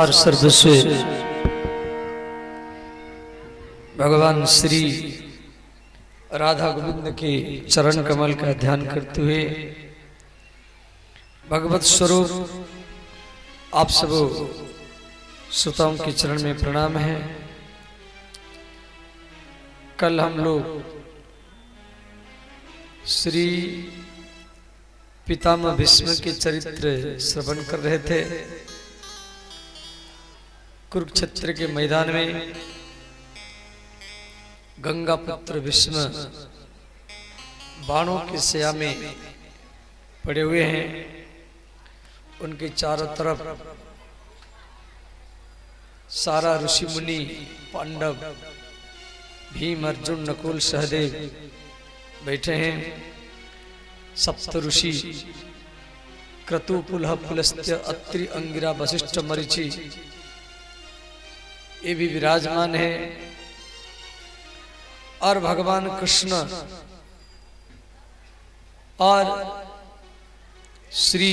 संसार सर्वस्व भगवान श्री राधा गोविंद के चरण कमल का ध्यान करते हुए भगवत स्वरूप आप सब श्रोताओं के चरण में प्रणाम है। कल हम लोग श्री पितामह भीष्म के चरित्र श्रवण कर रहे थे। कुरुक्षेत्र के मैदान में गंगा पुत्र भीष्म बाणों के सया में पड़े हुए हैं। उनके चारों तरफ सारा ऋषि मुनि, पांडव, भीम, अर्जुन, नकुल, सहदेव बैठे हैं। सप्त ऋषि क्रतु, पुलह, पुलस्त्य, अत्रि, अंगिरा, वशिष्ठ, मरीचि ये भी विराजमान है। और भगवान कृष्ण और श्री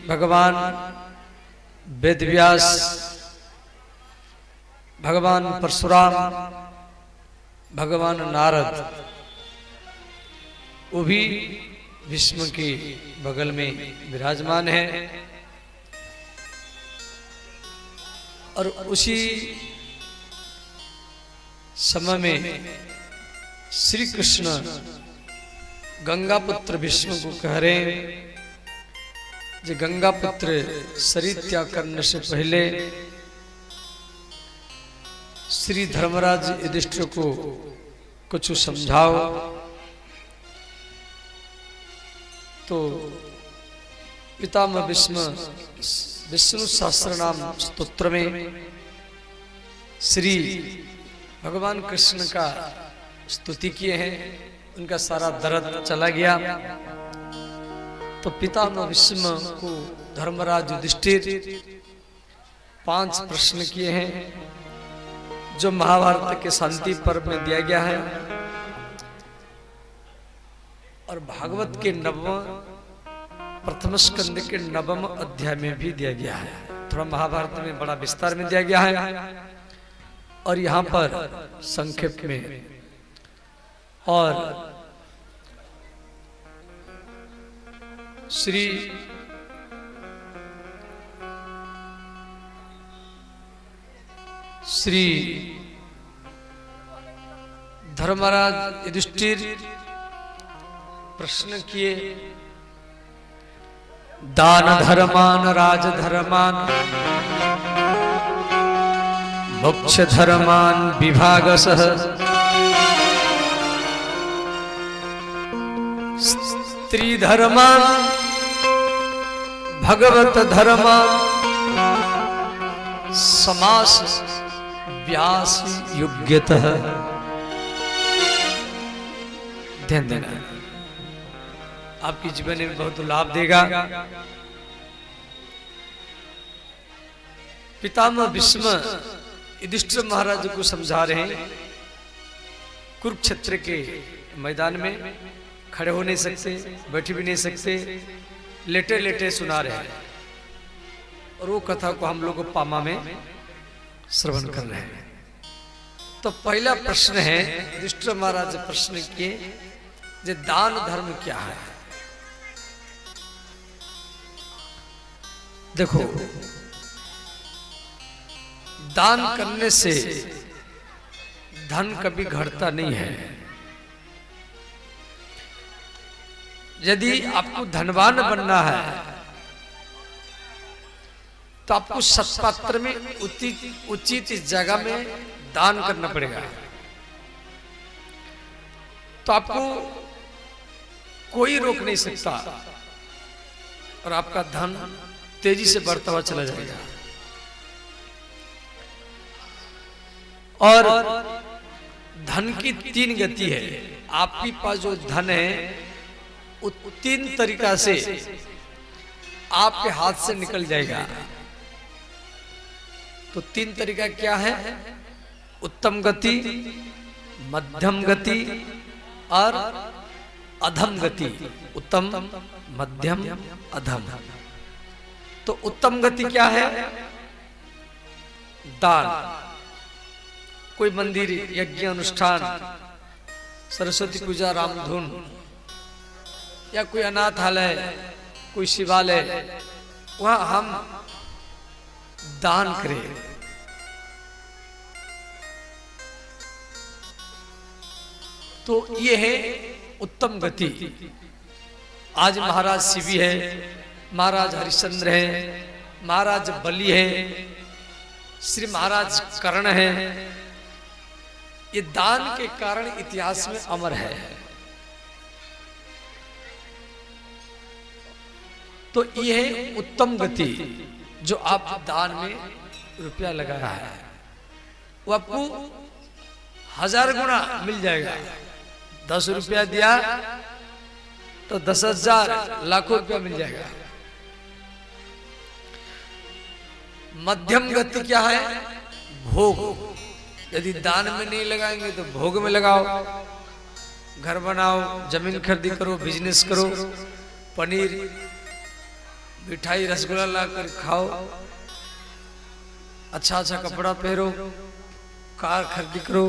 भगवान वेदव्यास, भगवान परशुराम, भगवान नारद वो भी भीष्म के बगल में विराजमान है। और उसी समय में श्री कृष्ण गंगा पुत्र भीष्म को कह रहे हैं जो गंगा पुत्र शरीर त्याग करने से पहले श्री धर्मराज युधिष्ठिर को कुछ समझाओ। तो पितामह भीष्म विष्णु सहस्त्रनाम स्तोत्र में श्री भगवान कृष्ण का स्तुति किए हैं। उनका सारा दर्द चला गया। तो पितामह भीष्म को धर्मराज युधिष्ठिर 5 प्रश्न किए हैं जो महाभारत के शांति पर्व में दिया गया है और भागवत के प्रथम स्कंद के 9वें अध्याय में भी दिया गया है। थोड़ा महाभारत में बड़ा विस्तार में दिया गया है और यहाँ पर संक्षेप में। और श्री धर्मराज युधिष्ठिर प्रश्न किए, दान धर्मान राजधर्मान मोक्ष धर्मान विभागसः स्त्री धर्मान भगवत धर्मान समास व्यास योग्यतः। ध्यान देना, आपके जीवन में बहुत लाभ देगा। पितामह भीष्म युधिष्ठिर महाराज को समझा रहे हैं। कुरुक्षेत्र के मैदान में खड़े हो नहीं सकते, बैठ भी नहीं सकते, लेटे लेटे सुना रहे हैं। और वो कथा को हम लोग पामा में श्रवण कर रहे हैं। तो पहला प्रश्न है, युधिष्ठिर महाराज प्रश्न किए जे दान धर्म क्या है। देखो, दान करने से धन कभी घटता नहीं है। यदि आपको धनवान बनना है तो आपको सत्पात्र में उचित जगह में दान करना पड़ेगा। तो आपको कोई रोक नहीं सकता और आपका धन तेजी से बढ़ता हुआ चला जाएगा। और धन की 3 गति है। आपके पास जो धन है 3 तरीका से आपके हाथ से निकल जाएगा। तो 3 तरीका क्या है? उत्तम गति, मध्यम गति और अधम गति। उत्तम, मध्यम, अधम। तो उत्तम गति क्या है? दान, कोई मंदिर, यज्ञ अनुष्ठान, सरस्वती पूजा, रामधुन, या कोई अनाथालय, कोई शिवालय, वहां हम दान करें। तो ये है उत्तम गति। आज महाराज शिवी है, महाराज हरिश्चंद्र है, महाराज बलि है, श्री महाराज कर्ण है, ये दान के कारण इतिहास में अमर है। तो ये है उत्तम गति, जो आप दान में रुपया लगाया है वो आपको 1000 गुना मिल जाएगा। 10 रुपया दिया तो 10,000 लाखों रुपया मिल जाएगा। मध्यम गति क्या है? भोग। यदि दान में नहीं लगाएंगे तो भोग में लगाओ, घर बनाओ, जमीन खरीदी करो, बिजनेस करो, पनीर, मिठाई, रसगुल्ला लाकर खाओ, अच्छा अच्छा कपड़ा पहनो, कार खरीदी करो।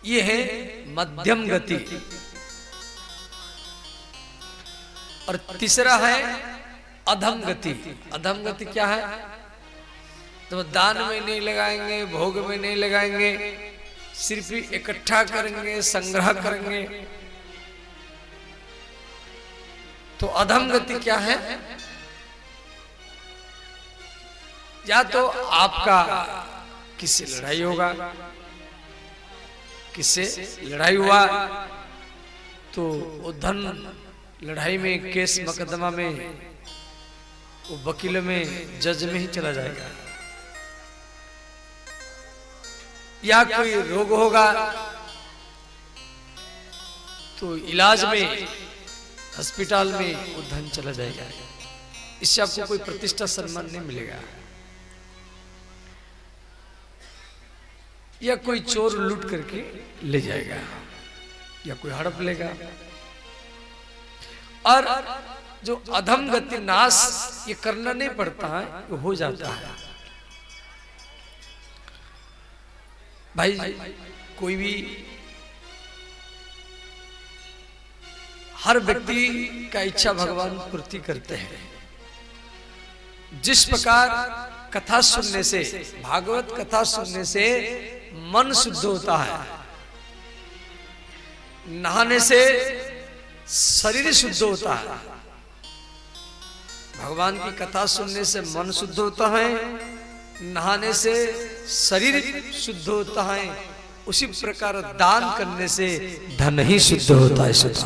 ये है मध्यम गति। और तीसरा है अधम गति। अधम गति क्या है? तो दान में नहीं लगाएंगे, भोग में नहीं लगाएंगे, सिर्फ इकट्ठा करेंगे, संग्रह करेंगे। तो अधम गति क्या है? या तो आपका किससे लड़ाई होगा, किससे लड़ाई हुआ तो वो धन लड़ाई में, केस मुकदमा में, वो वकील में, जज में ही चला जाएगा। या कोई रोग होगा तो इलाज में, अस्पताल में वो धन चला जाएगा। इससे आपको कोई प्रतिष्ठा, सम्मान नहीं मिलेगा। या कोई चोर लूट करके ले जाएगा, या कोई हड़प लेगा। और जो अधम गति, नाश, ये करना नहीं पड़ता है, वो हो जाता है। भाई कोई भी, हर व्यक्ति का इच्छा भगवान पूर्ति करते हैं। जिस प्रकार कथा सुनने से, भागवत कथा सुनने से मन शुद्ध होता है, नहाने से शरीर शुद्ध होता है। भगवान की कथा सुनने से मन शुद्ध होता है, नहाने से शरीर शुद्ध होता है। उसी प्रकार दान करने से धन ही शुद्ध होता है। शुद्ध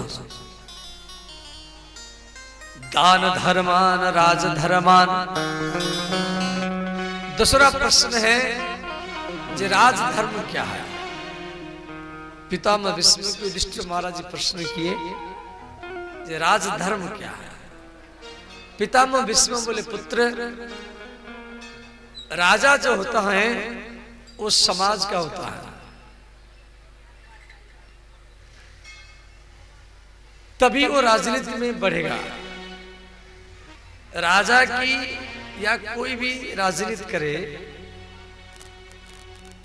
दान धर्मान राजधर्मान। दूसरा प्रश्न है जे राजधर्म क्या है? पितामह भीष्म को युधिष्ठिर महाराज जी प्रश्न किए, जे राजधर्म क्या है? पितामह भीष्म बोले, पुत्र, राजा जो होता है वो समाज का होता है, तभी वो राजनीति में बढ़ेगा। राजा की या कोई भी राजनीति करे,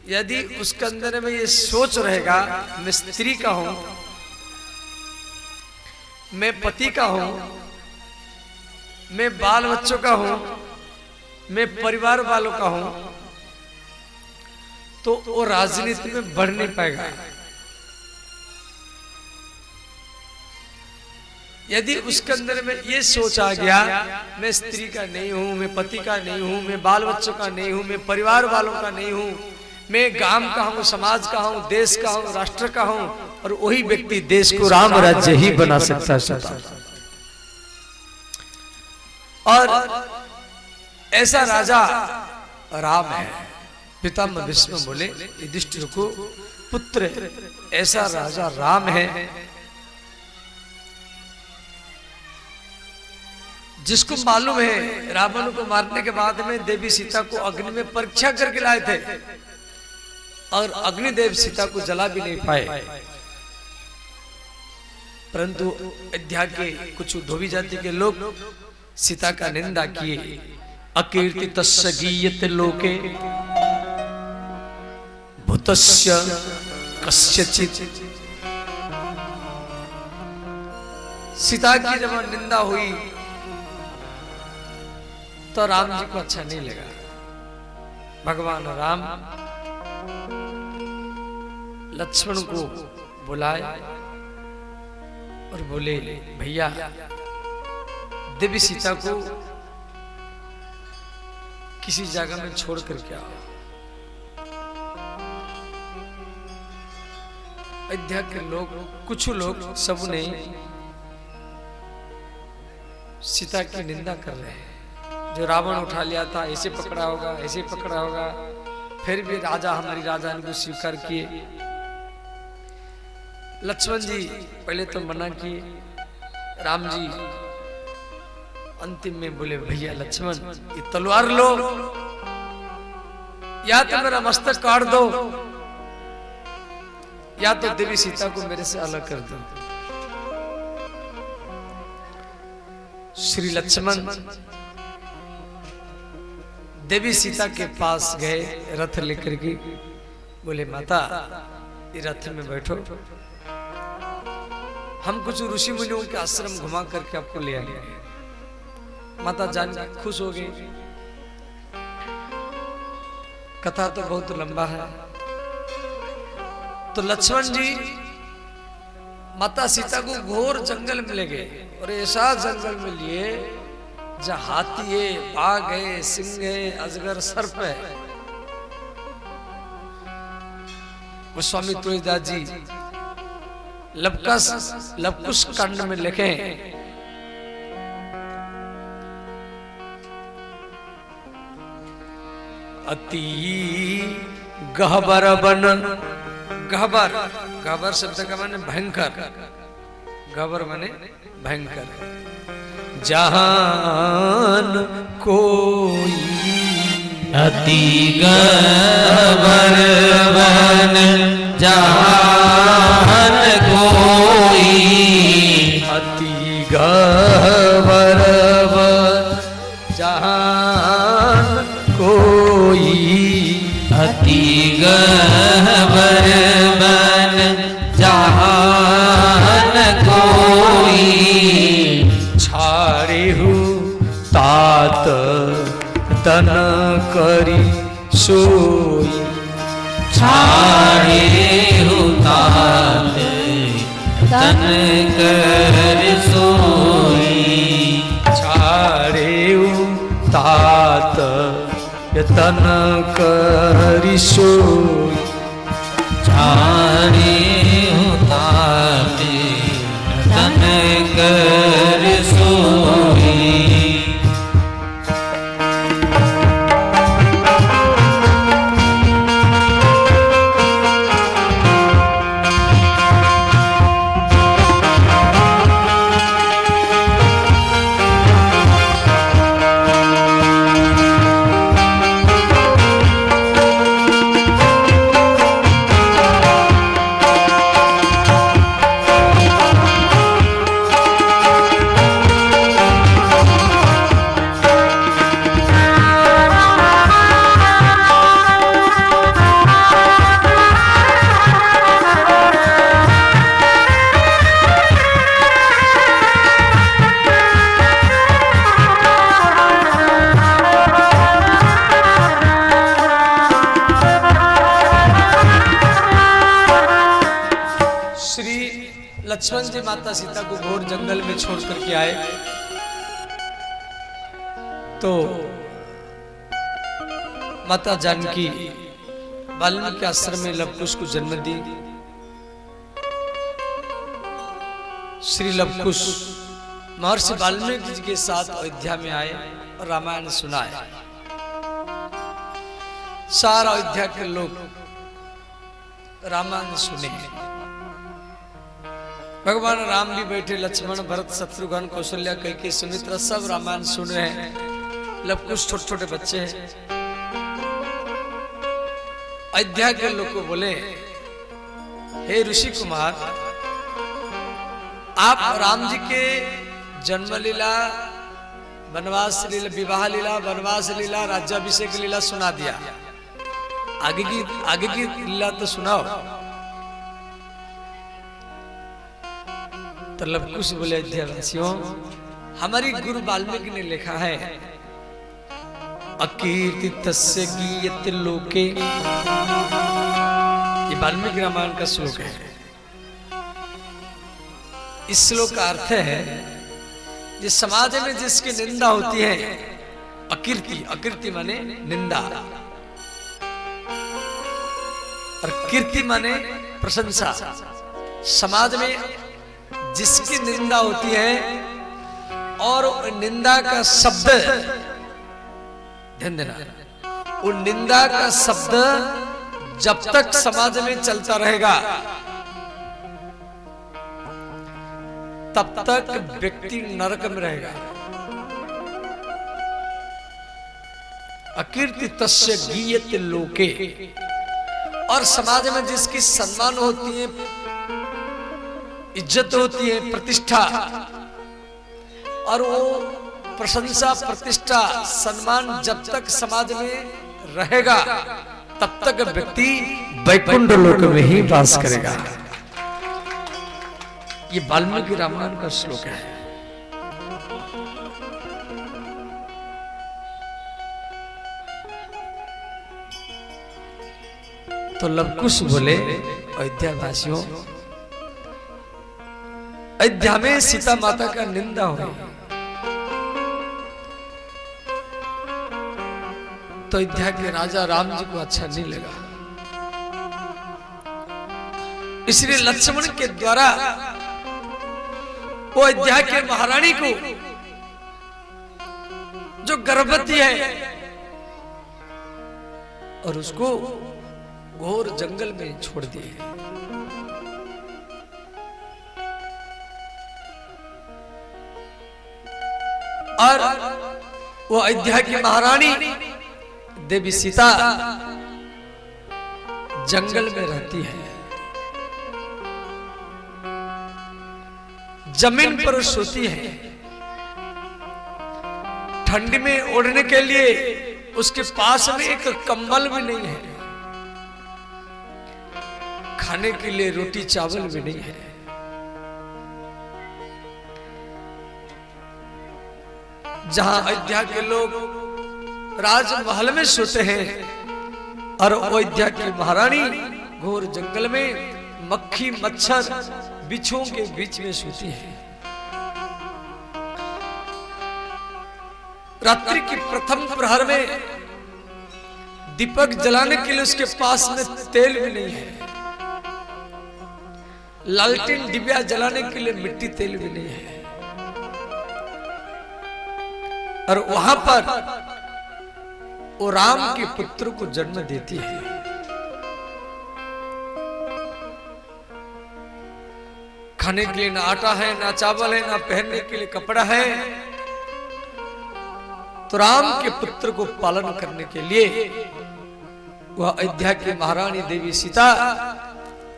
यदि उसके अंदर में ये सोच रहेगा मैं स्त्री का हूं, मैं पति का हूं, मैं बाल बच्चों का हूं, मैं परिवार वालों का हूं, तो वो राजनीति में बढ़ नहीं पाएगा। यदि उसके अंदर में ये सोच आ गया मैं स्त्री का नहीं हूं, मैं पति का नहीं हूं, मैं बाल बच्चों का नहीं हूं, मैं परिवार वालों का नहीं हूं, मैं गांव का हूं, समाज का हूं, देश का हूं, राष्ट्र का हूं, और वही व्यक्ति देश को राम राज्य ही बना सकता है। और ऐसा राजा राम है। पितामह भीष्म बोले युधिष्ठिर को, पुत्र, ऐसा राजा राम है जिसको मालूम है रावण को मारने के बाद में देवी सीता को अग्नि में परीक्षा करके लाए थे, और अग्निदेव सीता को जला भी नहीं पाए। परंतु अयोध्या के कुछ धोबी जाति के लोग सीता का निंदा किए अकीर्तितस्य गीयते लोके भूतस्य कस्यचित्। सीता की जब निंदा हुई तो राम जी को अच्छा नहीं लगा। भगवान राम लक्ष्मण को बुलाए और बोले, भैया देवी सीता को किसी जगह में छोड़ करके आओ। अयोध्या के लोग, कुछ लोग, सब ने सीता की निंदा कर रहे हैं। जो रावण उठा लिया था, ऐसे पकड़ा होगा, ऐसे पकड़ा होगा, फिर भी राजा, हमारी राजा ने स्वीकार किए। लक्ष्मण जी पहले तो मना किए, राम जी अंतिम में बोले, भैया लक्ष्मण ये तलवार लो, या तो मेरा मस्तक काट दो, या तो देवी सीता को मेरे से अलग कर दो। श्री लक्ष्मण देवी सीता के पास गए रथ लेकर के, बोले माता ये रथ में बैठो, हम कुछ ऋषि मुनियों के आश्रम घुमा करके आपको ले आएंगे। माता जान खुश हो गई। कथा तो बहुत लंबा है। तो लक्ष्मण जी माता सीता को घोर जंगल में ले गए, और ऐसा जंगल में लिए जहां हाथी है, बाघ है, सिंह है, अजगर, सर्प है। वो स्वामी तुलसीदास जी लवकुश कांड में लिखे, अति गहबर बन, गहबर शब्द का माने भयंकर, गहबर माने भयंकर, जहान कोई अति गहबर बन जहान कोई, अति गहबर बन जहान कोई, अति गहबर बन जहान कोई, छाड़े हु तात तन करी सोई, छाड़े हु तात तन कर सोई, छाड़े हु तात तन करी सोई, छाड़े हु तात तन कर सोई। लक्ष्मण जी माता सीता को घोर जंगल में छोड़ करके आए तो माता जानकी वाल्मीकि आश्रम में लवकुश को जन्म दी। श्री लवकुश महर्षि वाल्मीकि जी के साथ अयोध्या में आए और रामायण सुनाए। सारा अयोध्या के लोग रामायण सुने। भगवान राम भी बैठे, लक्ष्मण, भरत, शत्रुघ्न, कौशल्या, कैकेयी, सुमित्रा सब रामायण सुन रहे हैं। लवकुश छोटे छोटे बच्चे हैं। अयोध्या के लोग को बोले, हे ऋषि कुमार, आप राम जी के जन्म लीला वनवास लीला, विवाह लीला, वनवास लीला, राज्याभिषेक लीला सुना दिया। आगे की लीला तो सुनाओ। तो लवकुश बोले अयोध्यावासियों, हमारी गुरु वाल्मीकि ने लिखा है, अकीर्ति तस्य गीयते लोके, ये वाल्मीकि रामायण का श्लोक है। इस श्लोक का अर्थ है, जिस समाज में जिसकी निंदा होती है, अकीर्ति, अकीर्ति माने निंदा, और कीर्ति माने प्रशंसा। समाज में जिसकी निंदा होती है और निंदा का शब्द, ध्यान देना, वो निंदा का शब्द जब तक समाज में चलता रहेगा तब तक व्यक्ति नरक में रहेगा। अकीर्ति तस्य गीयते लोके, और समाज में जिसकी सम्मान होती है, इज्जत होती है, प्रतिष्ठा, और वो प्रशंसा, प्रतिष्ठा, सम्मान जब तक समाज में रहेगा तब तक व्यक्ति वैकुंठ लोक में ही वास करेगा। ये वाल्मीकि रामायण का श्लोक है। तो लवकुश बोले, अयोध्यावासियों, अयोध्या में सीता माता का निंदा हो, तो अयोध्या के राजा राम जी को अच्छा नहीं लगा। इसलिए लक्ष्मण के द्वारा वो अयोध्या के महारानी को, जो गर्भवती है, और उसको घोर जंगल में छोड़ दिए। और वो अयोध्या की महारानी देवी सीता जंगल में रहती है, जमीन पर सोती है। ठंडी में ओढ़ने के लिए उसके पास में एक कंबल भी नहीं है, खाने के लिए रोटी चावल भी नहीं है। जहां अयोध्या के लोग राजमहल में सोते हैं और अयोध्या की महारानी घोर जंगल में मक्खी मच्छर बिच्छुओं के बीच में सोती है। रात्रि की प्रथम प्रहर में दीपक जलाने के लिए उसके पास में तेल भी नहीं है, लालटेन डिबिया जलाने के लिए मिट्टी तेल भी नहीं है। और वहां पर वो राम के पुत्र को जन्म देती है। खाने के लिए ना आटा है, ना चावल है, ना पहनने के लिए कपड़ा है। तो राम के पुत्र को पालन करने के लिए वह अयोध्या की महारानी देवी सीता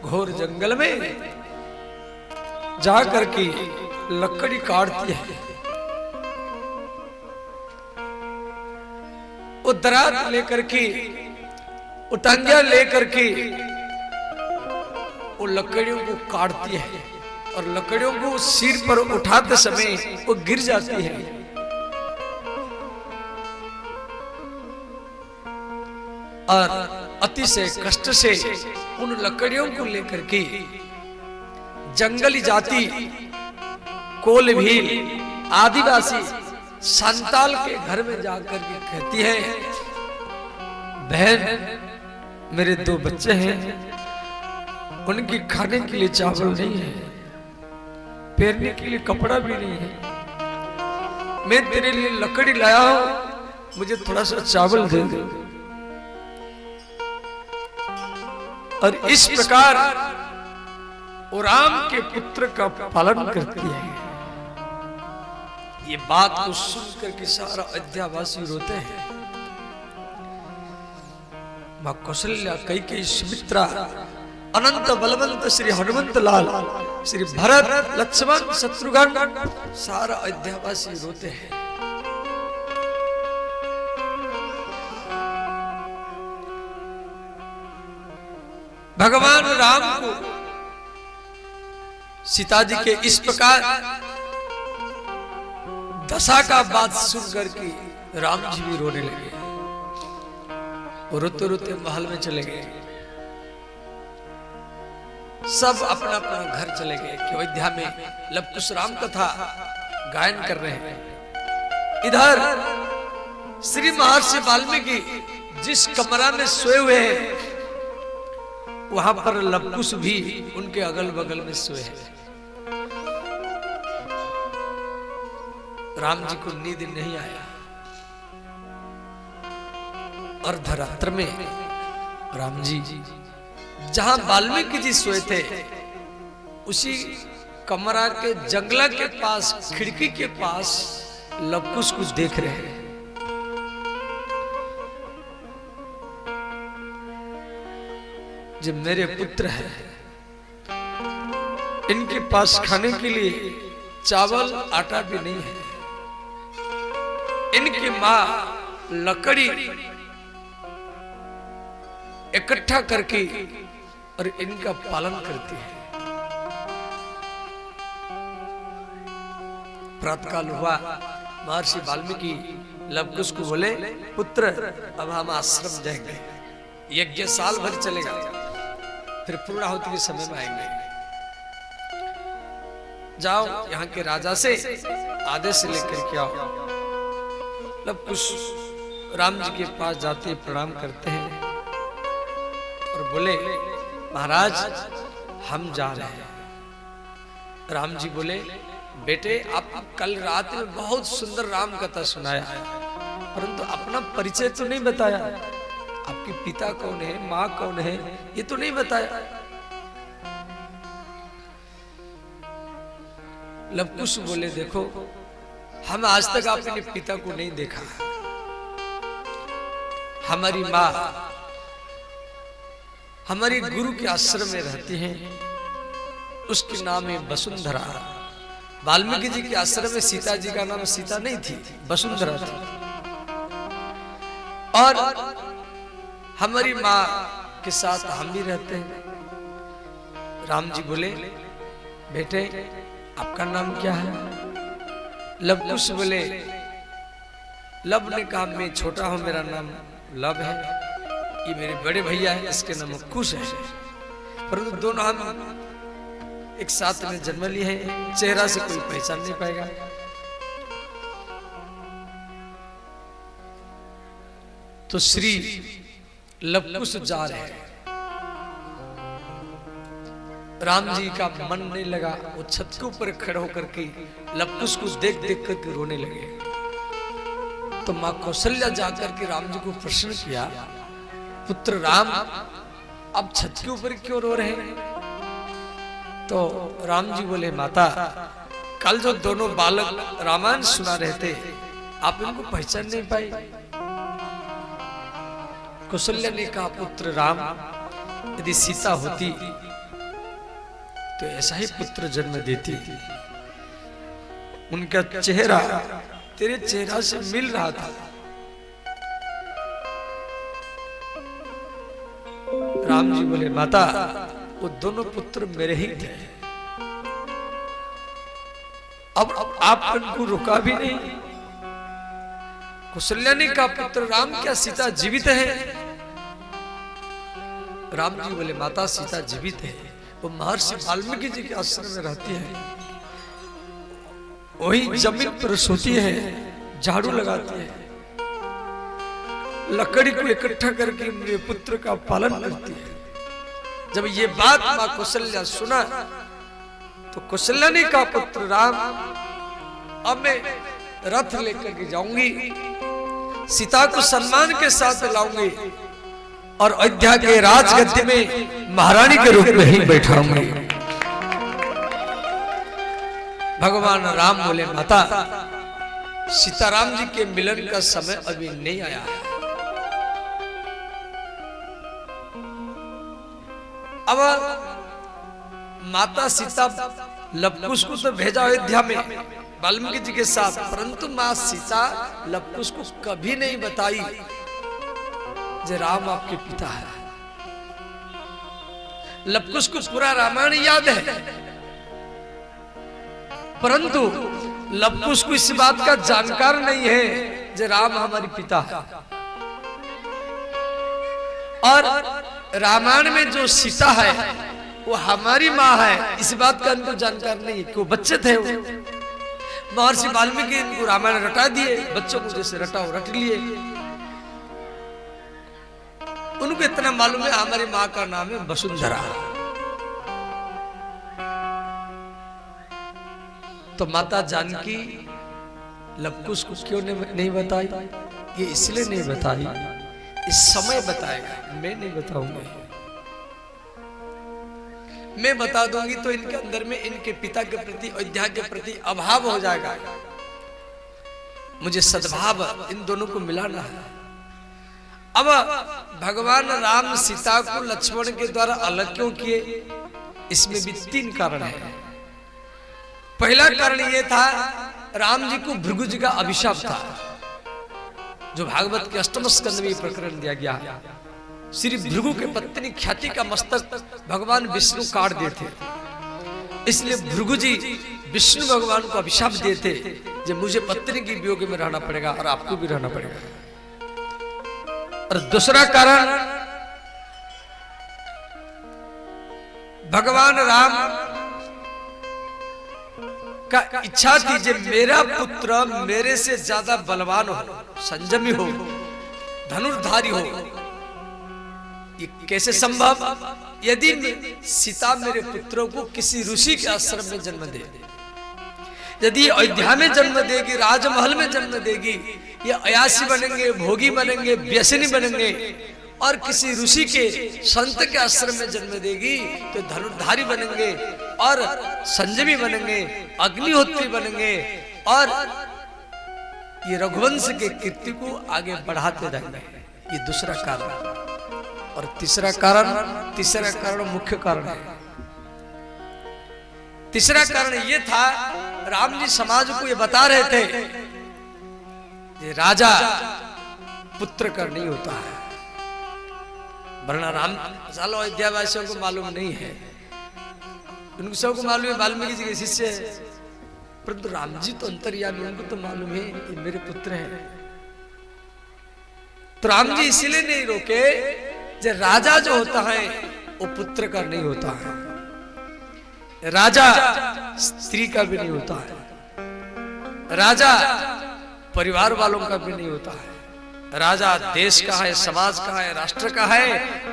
घोर जंगल में जाकर के लकड़ी काटती है। वो दरात लेकर के, उटांगिया लेकर के वो लकड़ियों को काटती है और लकड़ियों को सिर पर उठाते समय वो गिर जाती है। और अतिशय कष्ट से उन लकड़ियों को लेकर के जंगली जाति, कोल भील, आदिवासी संताल के घर में जाकर के कहती है, बहन मेरे 2 बच्चे हैं, उनकी खाने के लिए चावल नहीं है, पहनने के लिए कपड़ा भी नहीं है, मैं तेरे लिए लकड़ी लाया हूं, मुझे थोड़ा सा चावल दे दे। और इस प्रकार वो राम के पुत्र का पालन करती है। ये बात को सुनकर के सारा अयोध्यावासी रोते हैं। मां कौशल्या, कैकेयी, सुमित्रा, अनंत बलवंत श्री हनुमंत लाल, श्री भरत, लक्ष्मण, शत्रुघ्न, सारा अयोध्यावासी रोते हैं। भगवान राम को सीता जी के इस प्रकार दशा का बात सुनकर के राम जी भी रोने लगे और रोते रोते महल में चले गए। सब अपना अपना घर चले गए कि अयोध्या में लवकुश राम कथा गायन कर रहे हैं। इधर श्री महर्षि वाल्मीकि जिस कमरा में सोए हुए हैं वहां पर लवकुश भी उनके अगल बगल में सोए हैं। राम जी को नींद नहीं आया। अर्धरात्र में राम जी जहां वाल्मीकि जी सोए थे उसी कमरा के जंगला के पास खिड़की के पास लवकुश कुछ देख रहे हैं। जो मेरे पुत्र है इनके पास खाने के लिए चावल आटा भी नहीं है। इनकी मां लकड़ी इकट्ठा करके और इनका पालन करती है। प्रातःकाल हुआ, महर्षि वाल्मीकि लवकुश को बोले, पुत्र अब हम आश्रम जाएंगे, यज्ञ साल भर चलेगा, फिर पूर्णाहुति के समय में आएंगे। जाओ यहाँ के राजा से आदेश लेकर के आओ। लवकुश राम जी के पास जाते प्रणाम करते हैं और बोले, महाराज हम जा रहे हैं। राम जी बोले, बेटे आप कल रात में बहुत सुंदर राम कथा सुनाया परंतु अपना परिचय तो नहीं बताया। आपके पिता कौन है, माँ कौन है, ये तो नहीं बताया। लवकुश बोले, देखो हम आज तक अपने पिता को नहीं देखा। हमारी माँ हमारी गुरु के आश्रम में रहती हैं, उसके नाम है वसुंधरा। वाल्मीकि जी के आश्रम में सीता जी का नाम सीता नहीं थी, वसुंधरा थी। और हमारी माँ के साथ हम भी रहते हैं। राम जी बोले, बेटे आपका नाम क्या है? लवकुश बोले, लव ने कहा मैं छोटा हूं, मेरा नाम लव है, ये मेरे बड़े भैया है, इसके नाम कुश है। परंतु दोनों हम एक साथ में जन्म लिए हैं, चेहरा से कोई पहचान नहीं पाएगा। तो श्री लवकुश जा रहे हैं। राम जी का मन नहीं लगा, वो छत के ऊपर खड़े होकर के लवकुश को देख देख करके रोने लगे। तो मां कौशल्या जाकर के राम जी को प्रश्न किया, पुत्र राम अब छत के ऊपर क्यों रो रहे हैं? तो राम जी बोले, माता कल जो दोनों बालक रामायण सुना रहे थे आप इनको पहचान नहीं पाई। कौशल्या ने कहा, पुत्र राम यदि सीता होती तो ऐसा ही पुत्र जन्म देती। उनका चेहरा तेरे चेहरा से मिल रहा था। राम जी बोले, माता वो दोनों पुत्र मेरे ही थे, अब आप उनको रुका भी नहीं। कौशल्या ने कहा, पुत्र राम क्या सीता जीवित है? राम जी बोले, माता सीता जीवित है, वो महर्षि वाल्मीकि जी के आश्रम में रहती है, वही जमीन पर सोती है, झाड़ू लगाती है, लकड़ी को इकट्ठा करके मेरे पुत्र का पालन करती है। जब ये बात मां कौशल्या सुना तो कौशल्या ने कहा, पुत्र राम अब मैं रथ लेकर के जाऊंगी, सीता को सम्मान के साथ लाऊंगी और अयोध्या के राजगद्दी में महारानी के रूप में ही बैठाऊंगी। भगवान राम बोले, माता सीताराम जी के मिलन का समय अभी नहीं आया है। अब माता सीता लवकुश को तो भेजा अयोध्या में वाल्मीकि जी के साथ, परंतु मां सीता लवकुश को कभी नहीं बताई जे राम आपके पिता है। लवकुश को पूरा रामायण याद है, परंतु लवकुश को इस बात का जानकार नहीं है जो राम हमारी पिता है। और रामायण में जो सीता है वो हमारी माँ है, इस बात का उनको जानकार नहीं है। वो बच्चे थे, महर्षि वाल्मीकि इनको रामायण रटा दिए, बच्चों को जैसे रटा हो रट लिए। उनको इतना मालूम है हमारी माँ का नाम है वसुंधरा। तो माता जानकी लवकुश को क्यों नहीं बताई? ये इसलिए नहीं बताई, इस समय बताएगा, मैं नहीं बताऊंगा। मैं बता दूंगी तो इनके अंदर में इनके पिता के प्रति, अयोध्या के प्रति अभाव हो जाएगा। मुझे सद्भाव इन दोनों को मिलाना है। अब भगवान राम सीता को लक्ष्मण के द्वारा अलग क्यों किए? इसमें भी 3 कारण है। पहला कारण यह था, राम जी को भृगु जी का अभिशाप था, जो भागवत के 8वें स्कंद में प्रकरण दिया गया है। श्री भृगु के पत्नी ख्याति का मस्तक भगवान विष्णु काट देते, इसलिए भृगु जी विष्णु भगवान को अभिशाप देते, जब मुझे पत्नी की वियोग में रहना पड़ेगा और आपको भी रहना पड़ेगा। और दूसरा कारण, भगवान राम का इच्छा थी कि मेरा पुत्र मेरे से ज्यादा बलवान हो, संयमी हो, धनुर्धारी हो। ये कैसे संभव? यदि सीता मेरे पुत्रों को किसी ऋषि के आश्रम में जन्म दे, यदि अयोध्या में जन्म देगी, राजमहल में जन्म देगी, ये अयासी बनेंगे, भोगी बनेंगे, व्यसनी बनेंगे, और किसी ऋषि के संत के आश्रम में जन्म देगी तो धनुर्धारी बनेंगे और संयमी बनेंगे, अग्निहोत्री बनेंगे, और ये रघुवंश के कीर्ति को आगे बढ़ाते रहेंगे। ये दूसरा कारण। और तीसरा कारण मुख्य कारण है। तीसरा कारण ये था, राम जी समाज को ये बता रहे थे कि राजा पुत्र का नहीं होता है, वरना राम सालो अयोध्या वासियों को मालूम नहीं है, उनको सबको मालूम है वाल्मीकि जी के शिष्य है, परंतु राम जी तो अंतर्यामी, उनको तो मालूम है ये मेरे पुत्र हैं। तो राम जी इसीलिए नहीं रोके, जो राजा जो होता है वो पुत्र का नहीं होता है, राजा स्त्री का भी नहीं होता है, राजा परिवार वालों का भी नहीं होता है, राजा देश का है, समाज का है, राष्ट्र का है,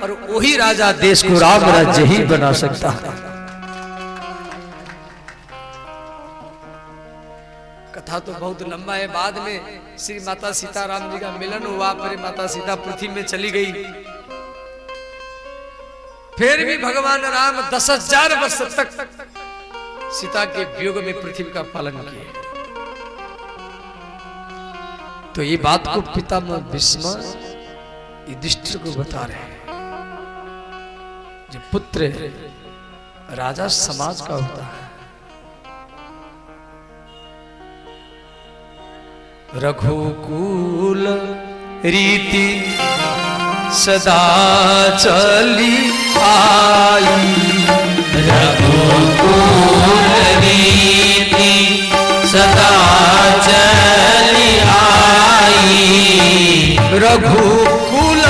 और वही राजा देश को राम राज्य ही बना सकता है। कथा तो बहुत लंबा है। बाद में श्री माता सीता राम जी का मिलन हुआ, फिर माता सीता पृथ्वी में चली गई, फिर भी भगवान राम 10,000 वर्ष तक सीता के वियोग में पृथ्वी का पालन किए। तो ये बात को पितामह भीष्म युधिष्ठिर को बता रहे हैं, जो पुत्र राजा समाज का होता है। रघुकुल रीति सदा चली आई, रघुकुल रीति सदा चली आई, रघुकुल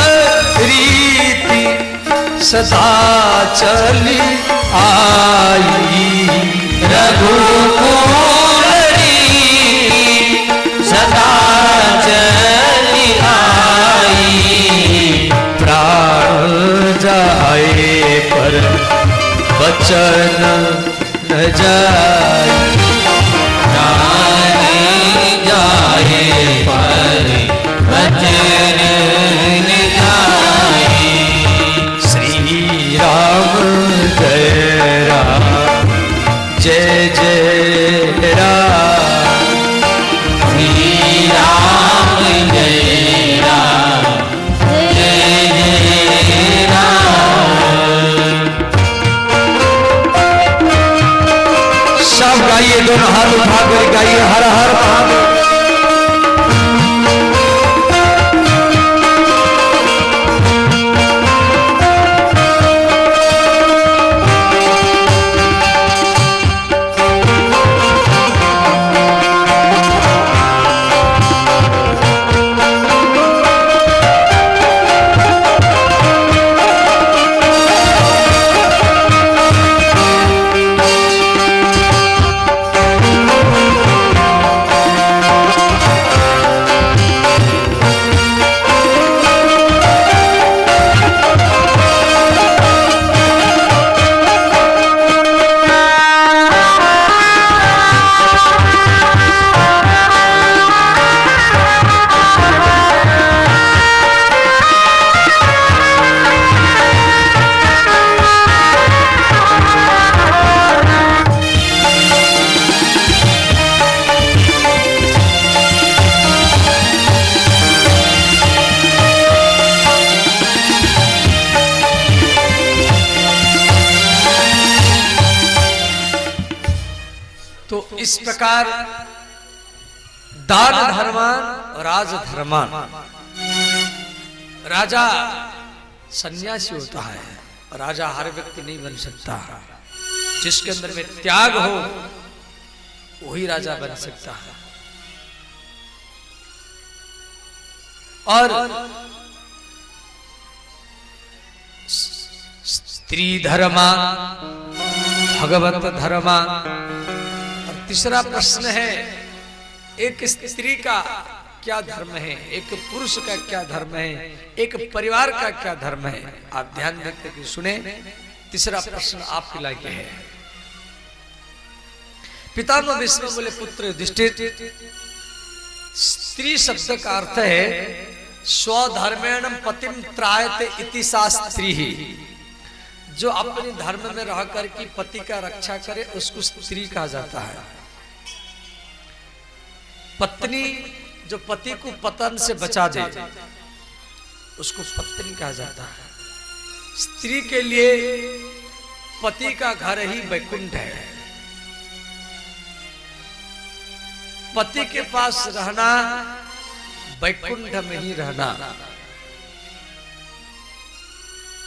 रीति सदा चली आई, रघुकुल रीति सदा चली आई, प्राण जाए पर वचन न जाए, प्राण जाए पर वचन न जाए, श्री राम जय राम जय जय राम, श्री राम जय राम जय जय राम। सब गाइए, दोनों हाथ उठाकर गाइए, हर हर महादेव। इस प्रकार दान धर्मान और राज धर्मान, राजा सन्यासी होता है, राजा हर व्यक्ति नहीं बन सकता। जिसके अंदर में त्याग हो वही राजा बन सकता है। और स्त्री धर्मा, भगवत धर्मा। और तीसरा प्रश्न है, एक स्त्री का क्या धर्म है, एक पुरुष का क्या धर्म है, एक परिवार का क्या धर्म है। आप ध्यान देकर सुने। तीसरा प्रश्न आपके लायक है। पितामह भीष्म बोले, पुत्र युधिष्ठिर, स्त्री शब्द का अर्थ है स्वधर्मेण पतिम त्रायते इति सा स्त्री ही। जो अपने धर्म में रह करके पति का रक्षा करे उसको स्त्री कहा जाता है। पत्नी जो पति को पतन से बचा दे उसको पत्नी कहा जाता है। स्त्री के लिए पति का घर ही वैकुंठ है। पति के पास रहना वैकुंठ में ही रहना।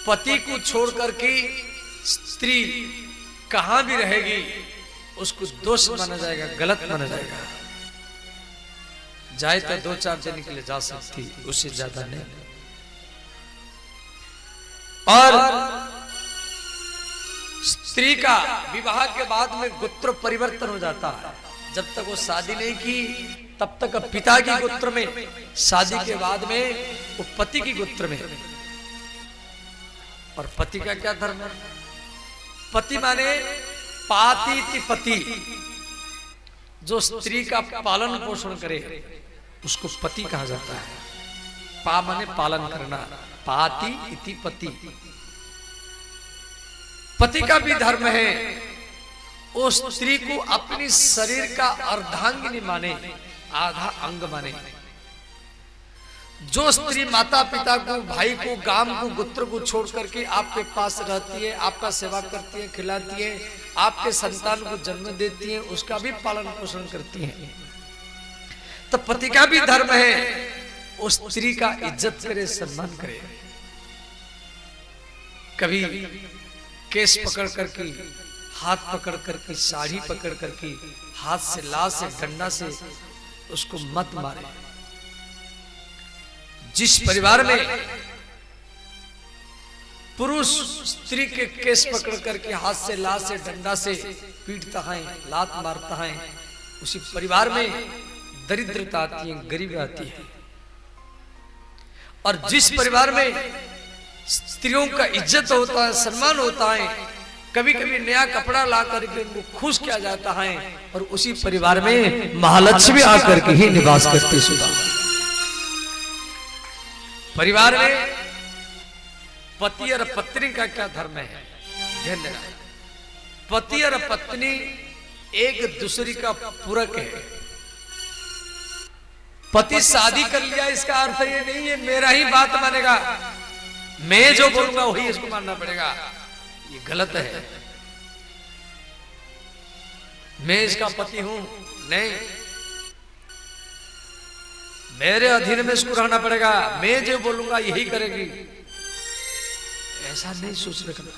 पति को छोड़ करके स्त्री कहां भी रहेगी उसको दोष माना जाएगा, गलत माना जाएगा। जाए तो 2-4 दिन के लिए जा सकती, उससे ज्यादा नहीं। और स्त्री का विवाह के बाद में गोत्र परिवर्तन हो जाता है। जब तक वो शादी नहीं की तब तक पिता की गोत्र में, शादी के बाद में वो पति की गोत्र में। और पति का क्या धर्म है? पति माने पातीति पति, जो स्त्री का पालन पोषण करे उसको पति कहा जाता है। पा माने पालन करना, पाती इति पति। पति का भी धर्म है वो स्त्री को अपनी शरीर का अर्धांगिनी माने, आधा अंग माने। जो स्त्री माता पिता को, भाई को, गांव को, गोत्र को छोड़ करके आपके पास रहती है, आपका सेवा करती है, खिलाती है, आपके संतान को जन्म देती है, उसका भी पालन पोषण करती है। तो पति का भी धर्म है वो स्त्री का इज्जत करे, सम्मान करे। कभी केस पकड़ करके, हाथ पकड़ करके, साड़ी पकड़ करके, हाथ से, लाश से, डंडा से उसको मत मारे। जिस परिवार में पुरुष स्त्री के केस पकड़ करके हाथ से, लाश से, डंडा से पीटता है, लात मारता है, उसी परिवार में दरिद्रता आती है, गरीबी आती है। और जिस परिवार में स्त्रियों का इज्जत होता है, सम्मान होता है, कभी कभी नया कपड़ा ला करके उनको खुश किया जाता है, और उसी परिवार में महालक्ष्मी आकर के ही निवास करती सुधा। परिवार में पति और पत्नी का क्या धर्म है, ध्यान देना। पति और पत्नी एक दूसरे का पूरक है। पति शादी कर लिया इसका अर्थ ये नहीं है मेरा ही बात मानेगा, मैं जो बोलूंगा वही इसको मानना पड़ेगा, ये गलत है। मैं इसका पति हूं, नहीं, मेरे अधीन में इसको रहना पड़ेगा, मैं जो बोलूंगा यही करेगी, ऐसा नहीं सोच रखना।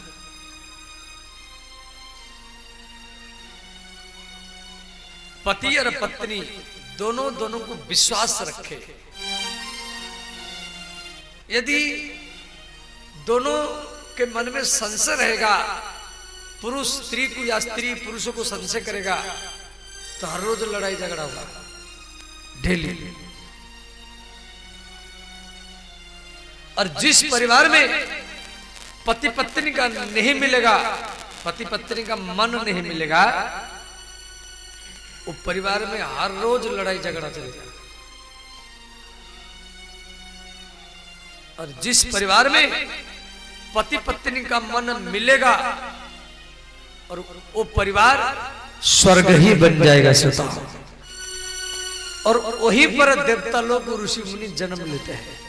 पति और पत्नी दोनों को विश्वास रखे। यदि दोनों के मन में संशय रहेगा, पुरुष स्त्री को या स्त्री पुरुषों को संशय करेगा, तो हर रोज लड़ाई झगड़ा होगा, डेली। और जिस परिवार में पति पत्नी का नहीं मिलेगा, पति पत्नी का मन नहीं मिलेगा, वो परिवार में हर रोज लड़ाई झगड़ा चलेगा। और जिस परिवार में पति पत्नी का मन मिलेगा, और वो परिवार स्वर्ग ही बन जाएगा श्रोता। और वहीं पर देवता लोग, ऋषि मुनि जन्म लेते हैं।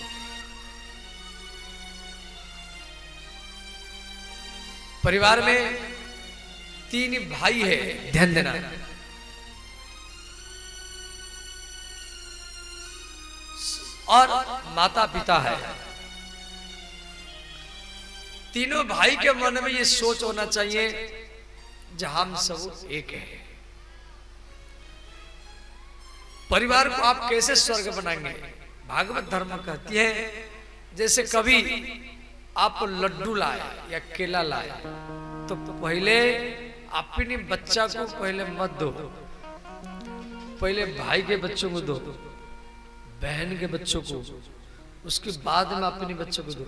परिवार में 3 भाई है, ध्यान देना। और माता पिता है। तीनों भाई के मन में ये सोच होना चाहिए कि हम सब एक है। परिवार को आप कैसे स्वर्ग बनाएंगे? भागवत धर्म कहती है जैसे कभी आप लड्डू लाए या केला लाए तो पहले अपने बच्चा को पहले मत दो, पहले भाई के बच्चों को दो, बहन के बच्चों को, उसके बाद में अपने बच्चों को दो।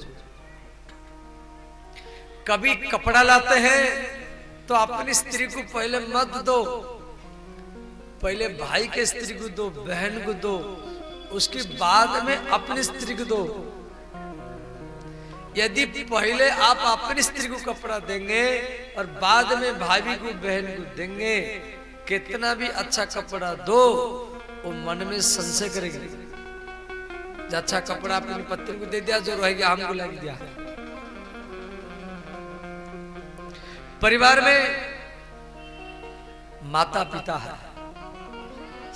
कभी कपड़ा लाते हैं तो अपनी स्त्री को पहले मत दो, पहले भाई के स्त्री को दो, बहन को दो, उसके बाद में अपनी स्त्री को दो। यदि पहले आप अपनी स्त्री को कपड़ा देंगे और बाद में भाभी को बहन को देंगे, कितना भी अच्छा कपड़ा दो वो मन में संशय करेगी। अच्छा कपड़ा अपनी पत्नी को दे दिया, जो रहेगा हमको लग दिया। परिवार में माता पिता है,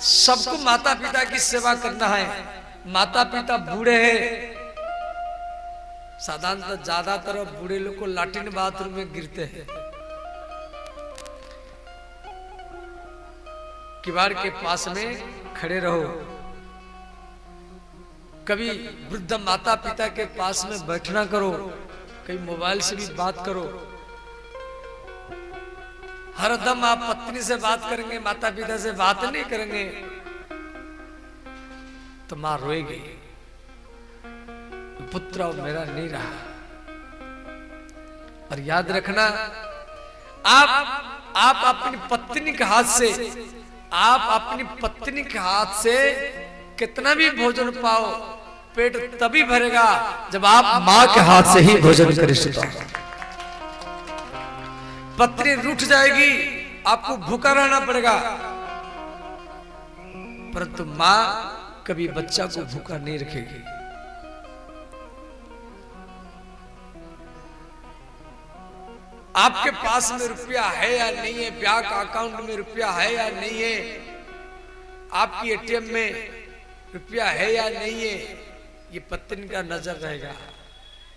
सबको माता पिता की सेवा करना है। माता पिता बूढ़े हैं, साधारणतः ज्यादातर बूढ़े लोग को लैट्रिन बाथरूम में गिरते हैं। किवाड़ के पास में खड़े रहो। कभी वृद्ध माता पिता के पास में बैठना करो, कभी मोबाइल से भी बात करो। हरदम आप पत्नी से बात करेंगे, माता पिता से बात नहीं करेंगे तो मां रोएगी, पुत्र अब मेरा नहीं रहा। और याद रखना, आप अपनी पत्नी के हाथ से, आप अपनी पत्नी के हाथ से कितना भी भोजन पाओ, पेट तभी भरेगा जब आप मां के हाथ से ही भोजन करें। पत्नी रूठ जाएगी, आपको भूखा रहना पड़ेगा, परंतु मां कभी बच्चा को भूखा नहीं रखेगी। आपके पास में रुपया है या नहीं है, बैंक अकाउंट में रुपया है या नहीं है, आपकी एटीएम में रुपया है या नहीं है, ये पत्नी का नजर रहेगा।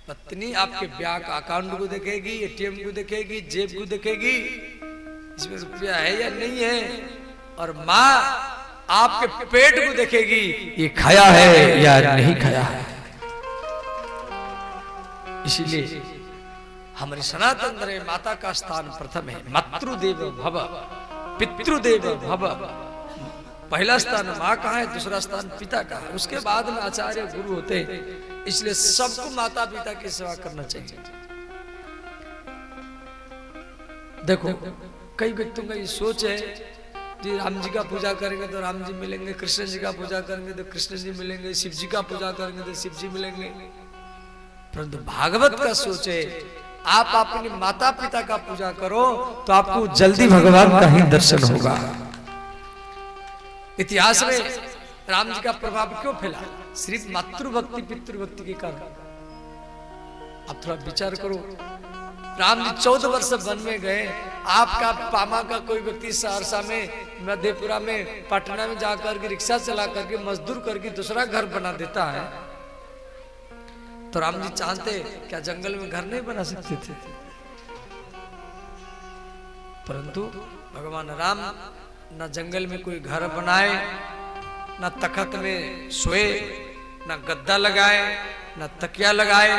पत्नी आपके बैंक अकाउंट को देखेगी, एटीएम को देखेगी, जेब को देखेगी, इसमें रुपया है या नहीं है। और माँ आपके पेट को देखेगी, ये खाया है या नहीं खाया है। इसीलिए हमारी सनातन धर्म में माता का स्थान प्रथम है। मातृदेव भव, पितृदेव भव। पहला स्थान माँ का है, दूसरा स्थान पिता का है, उसके बाद में आचार्य गुरु होते हैं। इसलिए सबको माता पिता की सेवा करना चाहिए। देखो कई व्यक्तियों का ये सोच है कि राम जी का पूजा करेंगे तो राम जी मिलेंगे, कृष्ण जी का पूजा करेंगे तो कृष्ण जी मिलेंगे, शिव जी का पूजा करेंगे तो शिव जी मिलेंगे। परंतु भागवत का सोच है, आप अपनी माता पिता का पूजा करो तो आपको जल्दी भगवान का ही दर्शन होगा। इतिहास में राम जी का प्रभाव क्यों फैला? सिर्फ मातृभक्ति पितृभक्ति के कारण। आप थोड़ा विचार करो, राम जी 14 वर्ष वन में गए, आपका पामा का कोई व्यक्ति सहरसा में, मधेपुरा में, पटना में जाकर के रिक्शा चला करके मजदूर करके दूसरा घर बना देता है, तो राम जी चाहते क्या जंगल में घर नहीं बना सकते थे? परंतु भगवान राम न जंगल में कोई घर बनाए, न तखत में सोए, न गद्दा लगाए, न तकिया लगाए।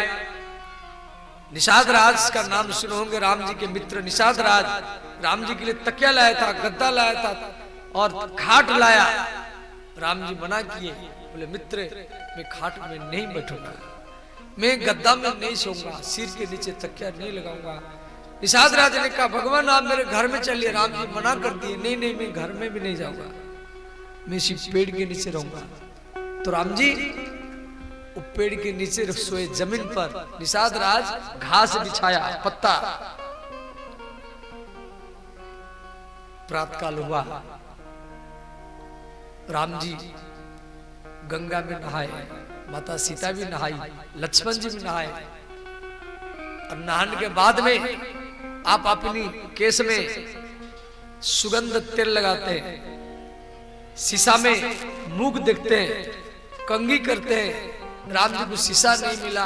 निषाद राज का नाम सुने होंगे, राम जी के मित्र निषाद राज राम जी के लिए तकिया लाया था, गद्दा लाया था और खाट लाया। राम जी मना किए, बोले मित्र मैं खाट में नहीं बैठूंगा, मैं गद्दा में नहीं सोऊंगा, सिर के नीचे तकिया नहीं लगाऊंगा। निषाद राज ने कहा भगवान आप मेरे घर में चलिए। राम जी मना कर दिए, नहीं नहीं मैं घर में भी नहीं जाऊंगा, मैं सिर्फ पेड़ के नीचे रहूंगा। तो राम जी वो पेड़ के नीचे सोए जमीन पर, निषाद राज घास बिछाया, पत्ता। प्रातःकाल हुआ, राम जी गंगा में नहाए, माता सीता भी नहाई, लक्ष्मण जी भी नहाए। और नहाने के बाद में आप अपनी केस में सुगंध तेल लगाते हैं, शीशा में मुख देखते हैं, कंघी करते हैं, राम जी को शीशा नहीं मिला,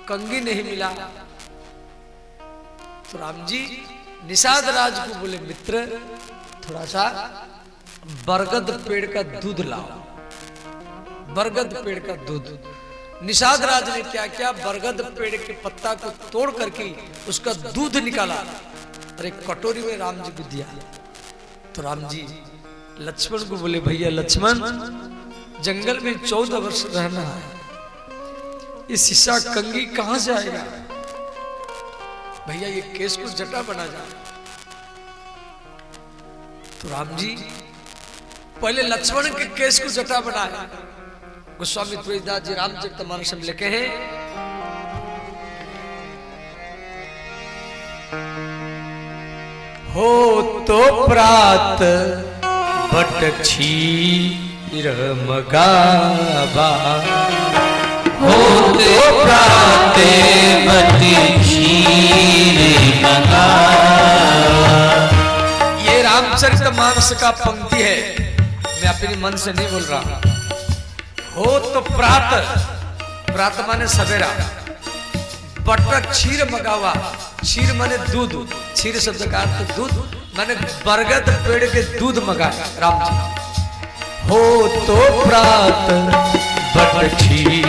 कंघी नहीं मिला, तो राम जी निषाद राज को बोले मित्र थोड़ा सा बरगद पेड़ का दूध लाओ, बरगद पेड़ का दूध। निषाद राज ने क्या किया, बरगद पेड़ के पत्ता को तोड़ करके उसका दूध निकाला और एक कटोरी में राम जी को दिया। तो राम जी लक्ष्मण को बोले भैया लक्ष्मण, जंगल में 14 वर्ष रहना है, ये शीशा कंघी कहां से आएगा भैया, ये केस को जटा बना जाए। तो राम जी पहले लक्ष्मण के केस को जटा बनाए। गोस्वामी तुलसीदास जी रामचरितमानस में लिखे हैं, हो तो प्रात बट क्षीर मगावा, हो तो प्रात बट क्षीर मगावा। ये रामचरितमानस का पंक्ति है, मैं अपने मन से नहीं बोल रहा। हो तो प्रात, प्रात माने सवेरा, बट क्षीर मगावा, क्षीर माने दूध, क्षीर शब्द का अर्थ दूध, माने बरगद पेड़ के दूध मगाया राम जी। हो तो प्रात बट क्षीर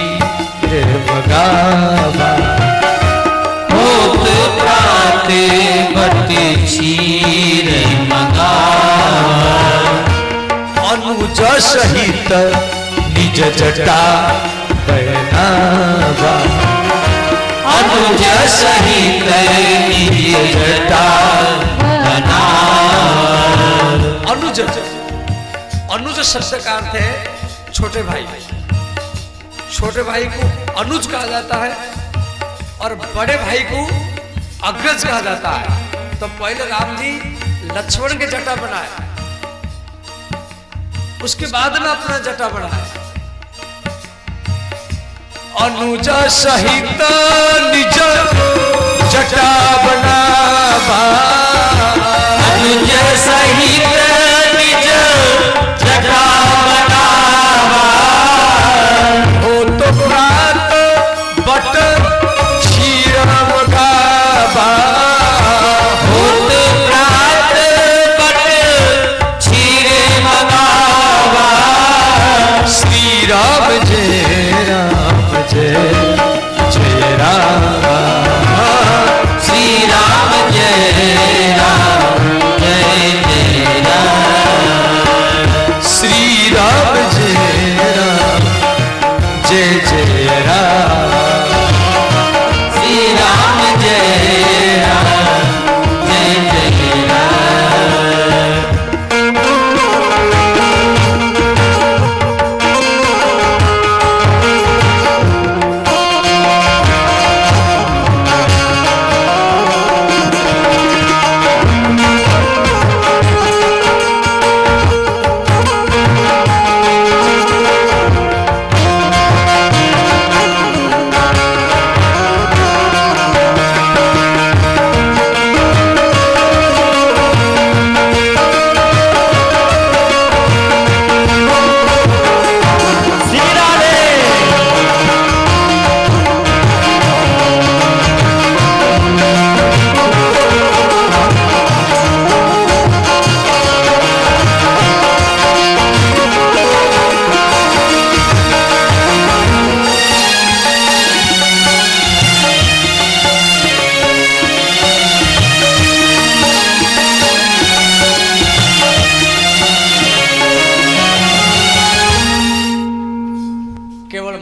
मगावा, हो तो प्रात बट क्षीर मगावा। अनुज सहित निज जटा पहनावा, अनुज सहित निज जटा पहनावा। अनुज, अनुज शब्द का अर्थ है छोटे भाई। छोटे भाई को अनुज कहा जाता है और बड़े भाई को अग्रज कहा जाता है। तो पहले राम जी लक्ष्मण के जटा बनाए, उसके बाद में अपना जटा बनाया। अनुज सहित निज जटा बनावा, अनुज सहित निज जटा बनावा। हो तो प्रात बट क्षीर मगावा, हो तो प्रात but Kshir Magawa. Shri Ram जय राम जय जय राम, श्री राम जय राम जय जय राम। श्री राम जय राम जय जय राम, श्री राम जय राम जय जय राम।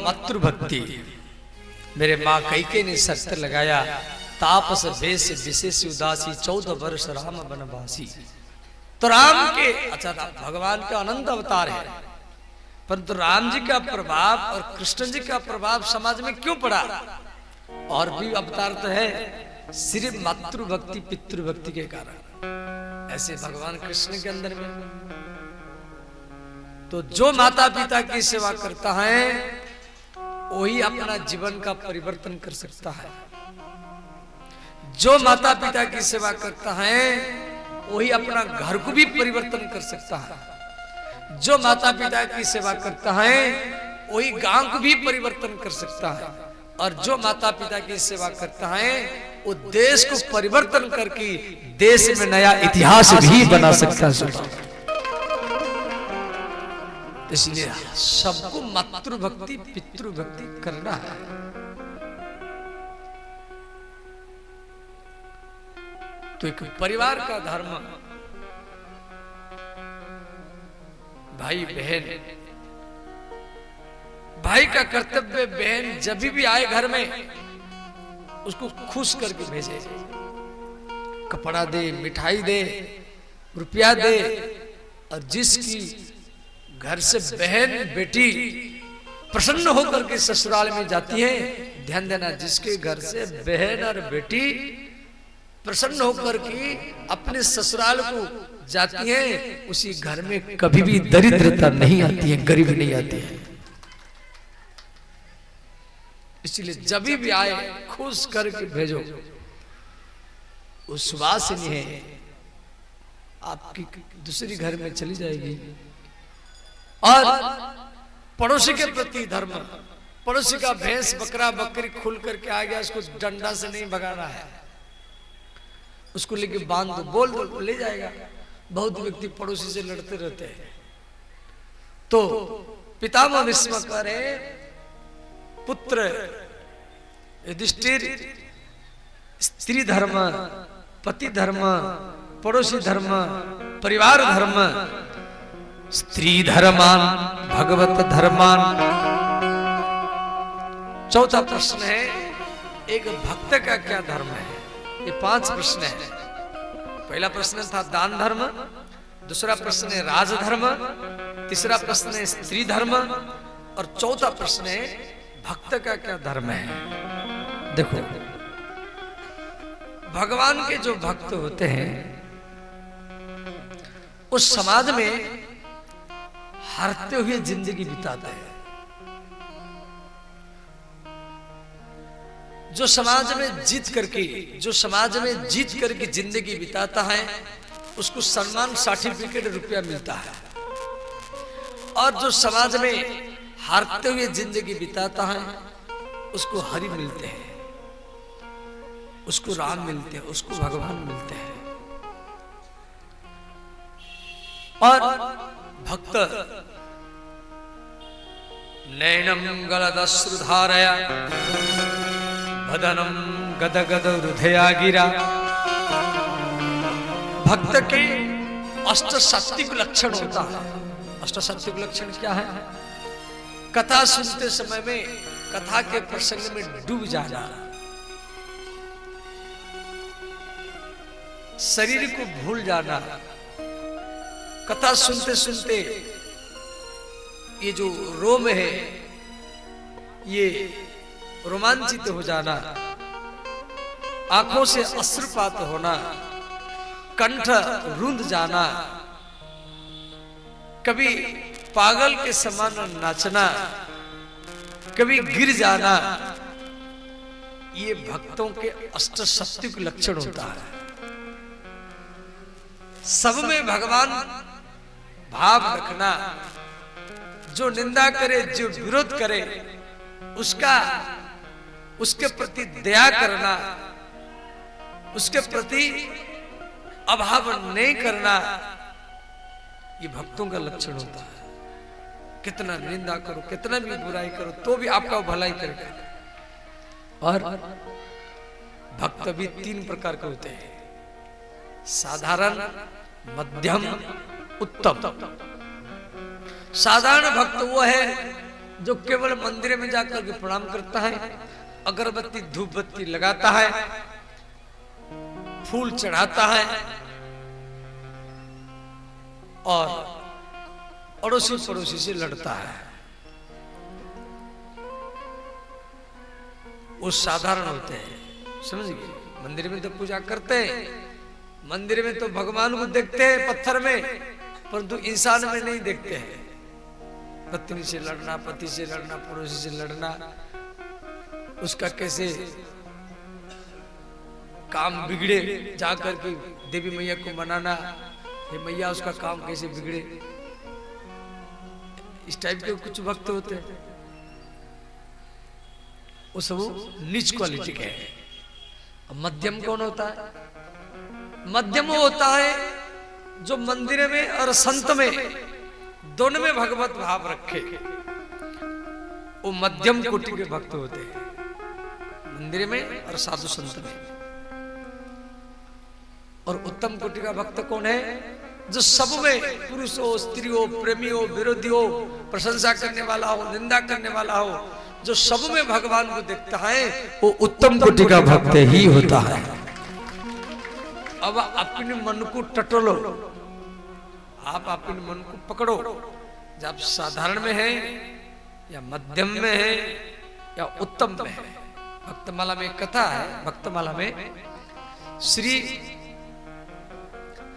मातृभक्ति मेरे माँ कैके ने शर्त लगाया, तापस बेस विशेष उदासी 14 वर्ष राम बनवासी। तो राम के अच्छा भगवान का अनंत अवतार है, परंतु राम जी का प्रभाव और कृष्ण जी का प्रभाव समाज में क्यों पड़ा? और भी अवतार तो है, सिर्फ मातृभक्ति पितृभक्ति के कारण। ऐसे भगवान कृष्ण के अंदर में तो जो माता पिता की सेवा करता है वही अपना जीवन का परिवर्तन कर सकता है। जो माता पिता की सेवा करता है वही अपना घर को भी परिवर्तन कर सकता है। जो माता पिता की सेवा करता है वही गांव को भी परिवर्तन कर सकता है। और जो माता पिता की सेवा करता है वो देश को परिवर्तन करके देश में नया इतिहास भी बना सकता है। इसलिए सबको मातृभक्ति पितृभक्ति करना है। तो एक परिवार का धर्म, भाई बहन, भाई का कर्तव्य बहन जब भी आए घर में उसको खुश करके भेजे, कपड़ा दे, मिठाई दे, रुपया दे। और जिसकी घर से बहन बेटी प्रसन्न होकर के ससुराल में जाती है, ध्यान देना, जिसके घर से बहन और बेटी प्रसन्न होकर के अपने ससुराल को जाती है, उसी घर में कभी भी दरिद्रता नहीं आती है, गरीबी नहीं आती है। इसलिए जब भी आए खुश करके भेजो। उस सुवासिनी है आपकी दूसरी घर में चली जाएगी। और पड़ोसी के प्रति धर्म, पड़ोसी का भैंस बकरा बकरी खुल करके आ गया, उसको डंडा से नहीं भगाना है, उसको लेके बांध दो, बोल दो, ले जाएगा। बहुत व्यक्ति पड़ोसी से लड़ते रहते हैं। तो पितामह भीष्म करे पुत्र युधिष्ठिर स्त्री धर्म, पति धर्म, पड़ोसी धर्म, परिवार धर्म, स्त्री धर्मान भगवत धर्मान। चौथा प्रश्न है एक भक्त का क्या धर्म है। ये 5 प्रश्न है। पहला प्रश्न था दान धर्म, दूसरा प्रश्न है राजधर्म, तीसरा प्रश्न है स्त्री धर्म, और चौथा प्रश्न है भक्त का क्या धर्म है। देखो, भगवान के जो भक्त होते हैं उस समाज में हारते हुए जिंदगी बिताते हैं। जो समाज में जीत करके जिंदगी बिताता है उसको सम्मान सर्टिफिकेट रुपया मिलता है। और जो समाज में हारते हुए जिंदगी बिताता है उसको हरि मिलते हैं, उसको राम मिलते हैं, उसको भगवान मिलते हैं। और भक्त नैनम गलदश्रुधारया बदनम गदगद हृदया गिरा। भक्त के अष्ट सात्विक लक्षण होता है। अष्ट सात्विक लक्षण क्या है? कथा सुनते समय में कथा के प्रसंग में डूब जाना, शरीर को भूल जाना, कथा सुनते सुनते ये जो रोम है ये रोमांचित हो जाना, आंखों से अश्रुपात होना, कंठ रुंध जाना, कभी पागल के समान नाचना, कभी गिर जाना, ये भक्तों के अष्ट सात्विक लक्षण होता है। सब में भगवान भाव रखना, जो निंदा करे, जो विरोध करे उसके प्रति दया करना, उसके प्रति अभाव नहीं करना, ये भक्तों का लक्षण होता है। कितना निंदा करो, कितना भी बुराई करो तो भी आपका भलाई करेगा। और भक्त भी 3 प्रकार के होते हैं, साधारण, मध्यम, उत्तम। साधारण भक्त वो है जो केवल मंदिर में जाकर के प्रणाम करता है, अगरबत्ती धूप बत्ती लगाता है, फूल चढ़ाता है और अड़ोसी पड़ोसी से लड़ता है। वो साधारण होते हैं, समझ गए? मंदिर में तो पूजा करते हैं, मंदिर में तो भगवान को देखते हैं पत्थर में, परंतु इंसान में नहीं देखते हैं। पत्नी से लड़ना, पति से लड़ना, पड़ोसी से लड़ना, उसका कैसे काम बिगड़े जाकर के देवी मैया को मनाना, हे मैया उसका काम कैसे बिगड़े, इस टाइप के कुछ भक्त होते हैं। वो सब नीच क्वालिटी के हैं। मध्यम कौन होता है? मध्यम वो होता है जो मंदिर में और संत में दोनों में भगवत भाव रखे, वो मध्यम कोटि के भक्त होते हैं, मंदिर में और साधु संत में। और उत्तम कोटि का भक्त कौन है? जो सब में, पुरुष हो, स्त्री हो, प्रेमी हो, विरोधी हो, प्रशंसा करने वाला हो, निंदा करने वाला हो, जो सब में भगवान को देखता है, वो उत्तम कोटि का भक्त ही होता है। अब अपने मन को टटोलो, आप अपने मन को पकड़ो, जब साधारण में है या मध्यम में है या उत्तम में है। भक्तमाला में कथा है, भक्तमाला में श्री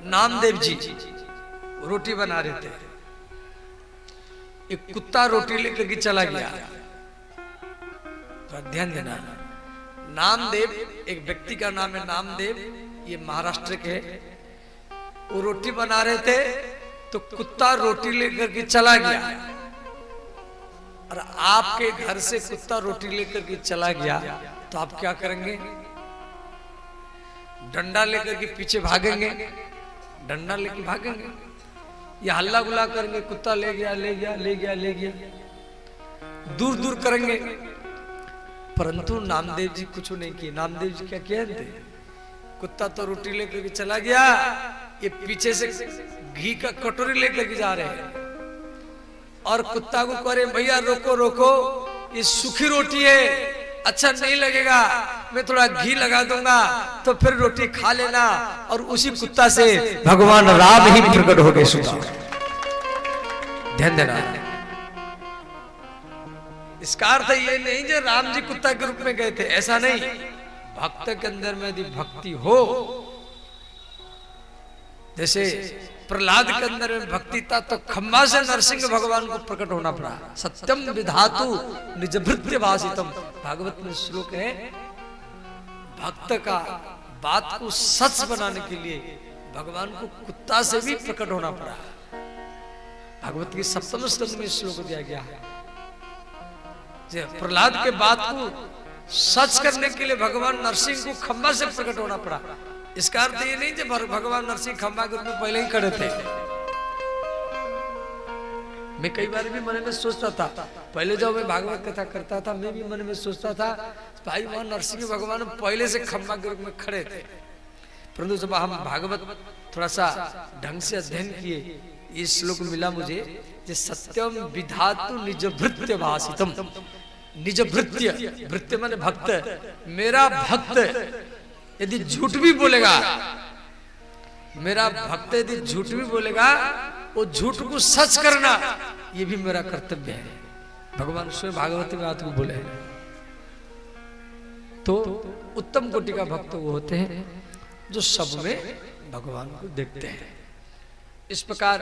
नामदेव जी रोटी बना रहे थे, एक कुत्ता रोटी लेकर के चला गया। तो ध्यान देना, नामदेव एक व्यक्ति का नाम है नामदेव, ये महाराष्ट्र के, वो रोटी बना रहे थे तो कुत्ता रोटी लेकर के चला गया। और आपके घर से कुत्ता रोटी लेकर के चला गया तो आप क्या करेंगे? डंडा लेकर के पीछे भागेंगे, डंडा लेके भागेंगे या हल्ला गुल्ला करेंगे, कुत्ता ले गया ले गया ले गया ले गया, दूर दूर करेंगे। परंतु नामदेव जी कुछ नहीं किए। नामदेव जी क्या कहते? कुत्ता तो रोटी लेकर के चला गया, ये पीछे से घी का कटोरी लेकर के जा रहे हैं और कुत्ता को कह रहे भैया रोको रोको, ये सूखी रोटी है, अच्छा नहीं लगेगा, मैं थोड़ा घी लगा दूंगा तो फिर रोटी खा लेना। और उसी कुत्ता से भगवान राम ही प्रकट हो गए। सुना, ध्यान देना, इसका अर्थ ये नहीं जो राम जी कुत्ता के रूप में गए थे, ऐसा नहीं। भक्त के अंदर में यदि भक्ति हो, जैसे प्रहलाद के अंदर में भक्ति था तो खम्बा से नरसिंह भगवान को प्रकट होना पड़ा। सत्यम विधातु निज भृत्य भाषितम, भागवत में श्लोक है। भक्त का बात को सच बनाने के लिए भगवान को कुत्ता से भी प्रकट होना पड़ा। भागवत के सप्तम स्कंद में श्लोक दिया गया है। प्रहलाद के बात को सच करने के लिए भगवान नरसिंह को खम्बा से प्रकट होना पड़ा। इसका अर्थ ये नहीं जब भगवान नरसिंह खम्बा के रूप में पहले ही खड़े थे। मैं कई बार भी मन में सोचता था, पहले जब मैं भागवत कथा करता था, मैं भी मन में सोचता था भाई वहां नरसिंह भगवान पहले से खम्बा के रूप में खड़े थे। परंतु जब हम भागवत थोड़ा सा ढंग से अध्ययन किए, ये श्लोक मिला मुझे, जे सत्यम विधातु निज भृत्य भाषितम। निज भृत्य, भृत्य माने भक्त, मेरा भक्त यदि झूठ भी बोलेगा, मेरा भक्त यदि झूठ भी बोलेगा, वो झूठ को सच करना ये भी मेरा कर्तव्य है। भगवान स्वयं भागवत में बात को बोले। तो उत्तम कोटि का भक्त वो होते हैं जो सब में भगवान को देखते हैं। इस प्रकार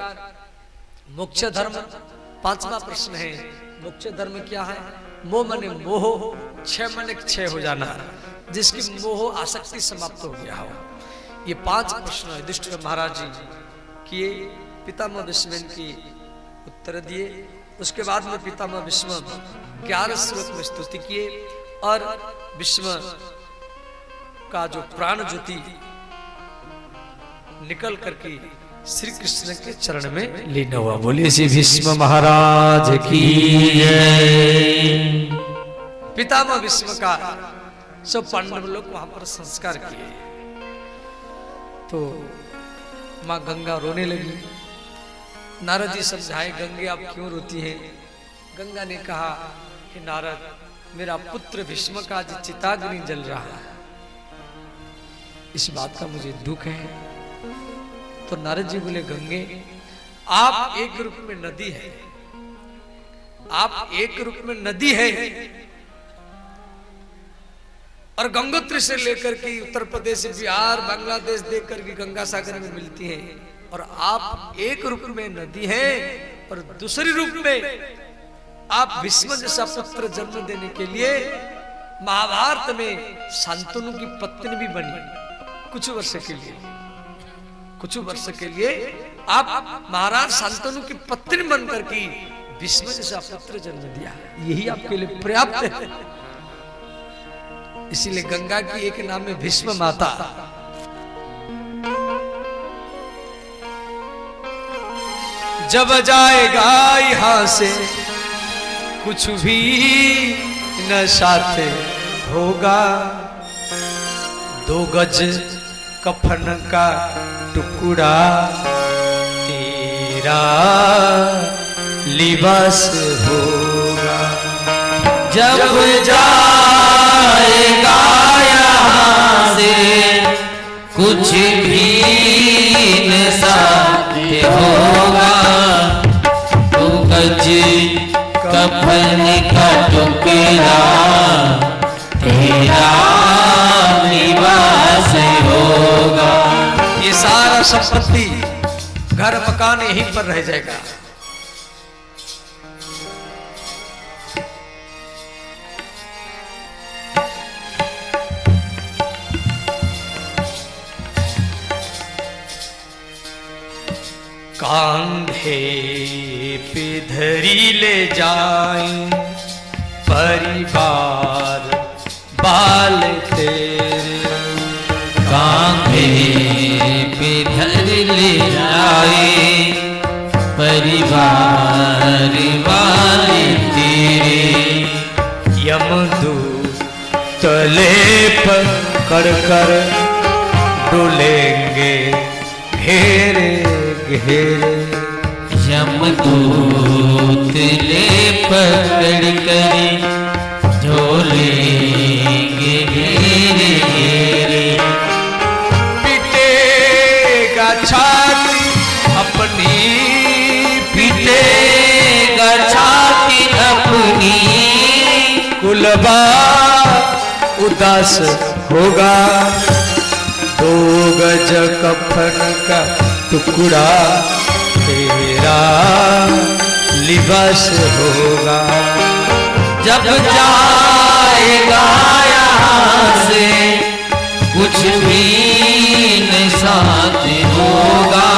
मोक्ष धर्म, पांचवा प्रश्न है, मोक्ष धर्म क्या है? मोह मने मोह, क्षय मने क्षय हो जाना, जिसकी मोह आसक्ति समाप्त हो गया हो। ये 5 प्रश्न युधिष्ठिर महाराज जी किए, पितामह भीष्म की उत्तर दिए। उसके बाद में पितामह भीष्म 11 श्लोक में स्तुति किए और भीष्म का जो प्राण ज्योति निकल करके श्री कृष्ण के चरण में लीन हुआ। बोलिए श्री भीष्म महाराज की जय। पितामह भीष्म का सब पांडव लोग वहां पर संस्कार किए। तो मां गंगा रोने लगी। नारद जी समझाए, गंगे आप क्यों रोती हैं? गंगा ने कहा कि नारद, मेरा पुत्र भीष्म का आज चिताग्नि जल रहा है, इस बात का मुझे दुख है। तो नारद जी बोले, गंगे आप एक रूप में नदी है, आप एक रूप में नदी है, और गंगोत्री से लेकर के उत्तर प्रदेश, बिहार, बांग्लादेश देकर के गंगा सागर में मिलती है, और आप एक रूप में नदी है और दूसरी रूप में आप भीष्म जैसा पुत्र जन्म देने के लिए महाभारत में शांतनु की पत्नी भी बनी। कुछ वर्ष के लिए, कुछ वर्ष के लिए आप महाराज शांतनु की पत्नी बनकर के भीष्म जैसा पुत्र जन्म दिया। यही आपके लिए पर्याप्त है। इसीलिए गंगा की एक नाम है भीष्म माता। जब जाएगा यहां से कुछ भी न साथ होगा, 2 गज कफन का टुकड़ा तेरा लिबास होगा। जब जाएगा यहाँ से कुछ भी न साथ होगा, 2 गज कफन का टुकड़ा तेरा लिबास होगा। ये सारा संपत्ति घर मकान यहीं पर रह जाएगा। कांधे पे धरी ले जाए परिवार बाल तेरे, कांधे पे धर ले जाए परिवार वाले तेरे, यमदूत तले पकड़ कर डोलेंगे घेरे घेरे। यमदूत ले पकड़ कर झोलेंगे घेरे घेरे, पिटेगा छाती अपनी, पिटेगा छाती अपनी, कुलबा उदास होगा, 2 गज कफन का टुकड़ा तेरा लिबास होगा। जब जाएगा यहाँ से कुछ भी न साथ होगा,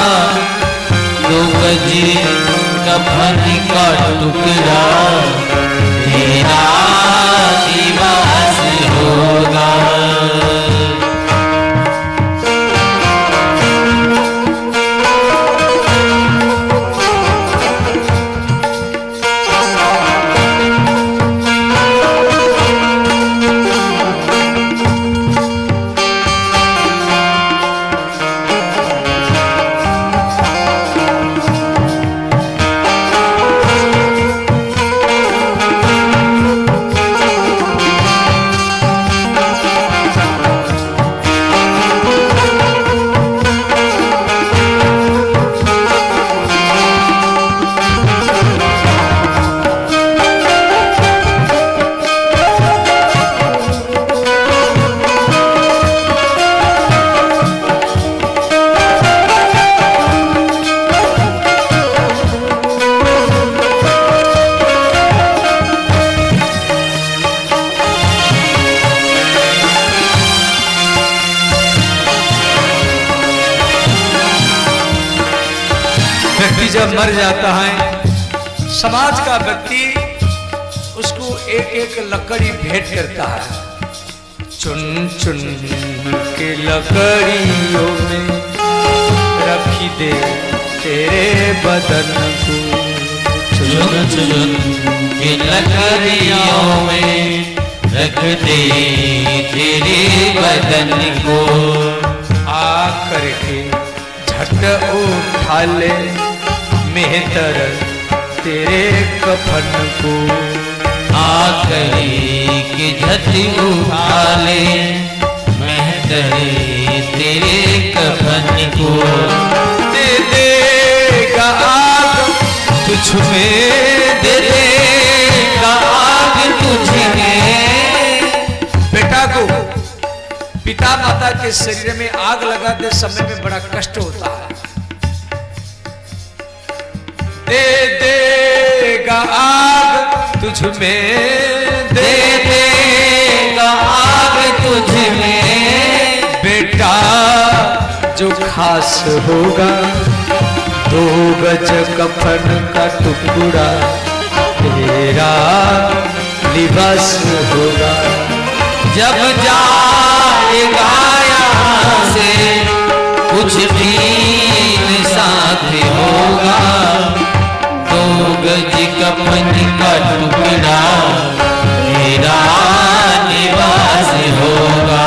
2 गज कफन का टुकड़ा तेरा लिबास होगा। जब मर जाता है समाज का व्यक्ति उसको एक एक लकड़ी भेंट करता है, चुन चुन के लकड़ियों में रखी दे तेरे बदन को, चुन चुन के लकड़ियों में रख दे तेरे बदन को, आकर के झट उठा ले मेहतर तेरे कफन को, आकर के झट उठा ले मेहतर तेरे कफन को, दे देगा आग तुझ में, दे देगा आग तुझ में। बेटा को पिता माता के शरीर में आग लगाते समय में बड़ा कष्ट होता है। दे देगा आग तुझ में, दे देगा आग तुझ में, बेटा जो खास होगा 2 गज कफन का टुकड़ा तेरा लिबास होगा। जब जाएगा यहाँ से कुछ भी न साथ होगा, 2 गज कफन का टुकड़ा मेरा निवास होगा।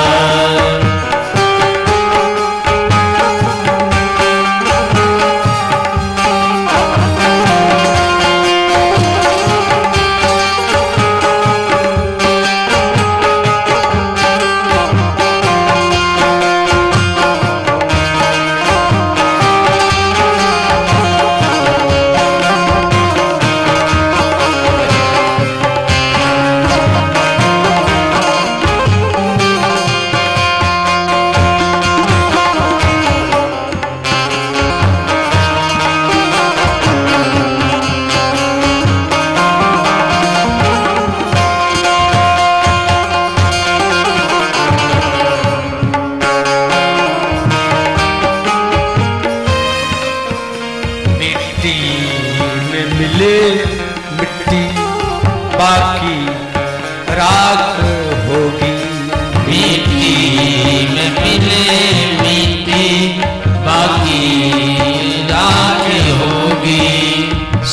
मिट्टी बाकी राख होगी, मिट्टी में मिले मिट्टी बाकी राख होगी।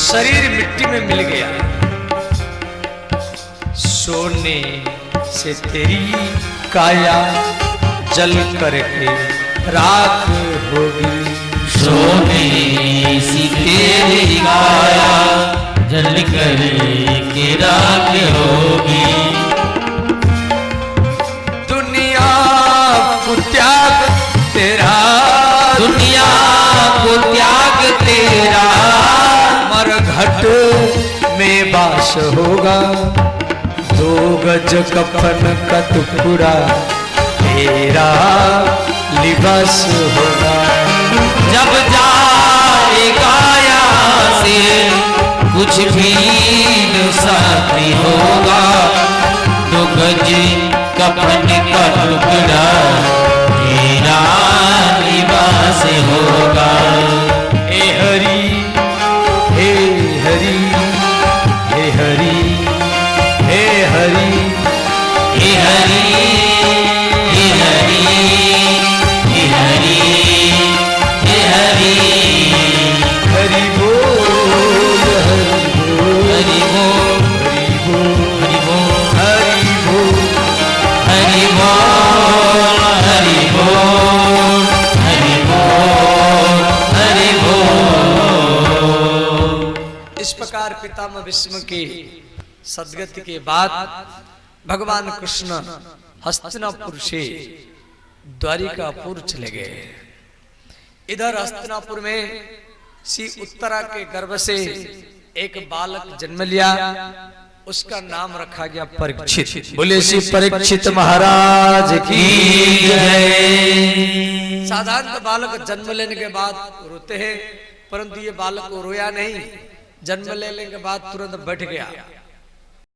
शरीर मिट्टी में मिल गया, सोने से तेरी काया जल करके राख होगी, सोने सी तेरी काया जल करके राख होगी। दुनिया को त्याग तेरा, दुनिया को त्याग तेरा मरघट में वास होगा, 2 गज कफन का टुकड़ा तेरा लिबास होगा। जब जाएगा यहाँ से कुछ भी न साथी होगा, 2 गज कफन का टुकड़ा तेरा लिबास होगा। हे हरि हे हरि हे हरि हे हरि हे हरि हे हरि हे हरि हे हरि हरि बोल हरि बोल हरि बोल हरि बोल हरि बोल हरि बोल हरि बोल हरि बोल हरि बोल। इस प्रकार पितामह भीष्म की सदगति के बाद भगवान कृष्ण हस्तिनापुर से द्वारिकापुर चले गए। इधर हस्तिनापुर में श्री उत्तरा के गर्भ से एक बालक जन्म लिया, उसका नाम रखा गया परीक्षित। बोले श्री परीक्षित महाराज की जय। साधारण बालक जन्म लेने के बाद रोते हैं, परंतु ये बालक को रोया नहीं, जन्म लेने के बाद तुरंत बैठ गया।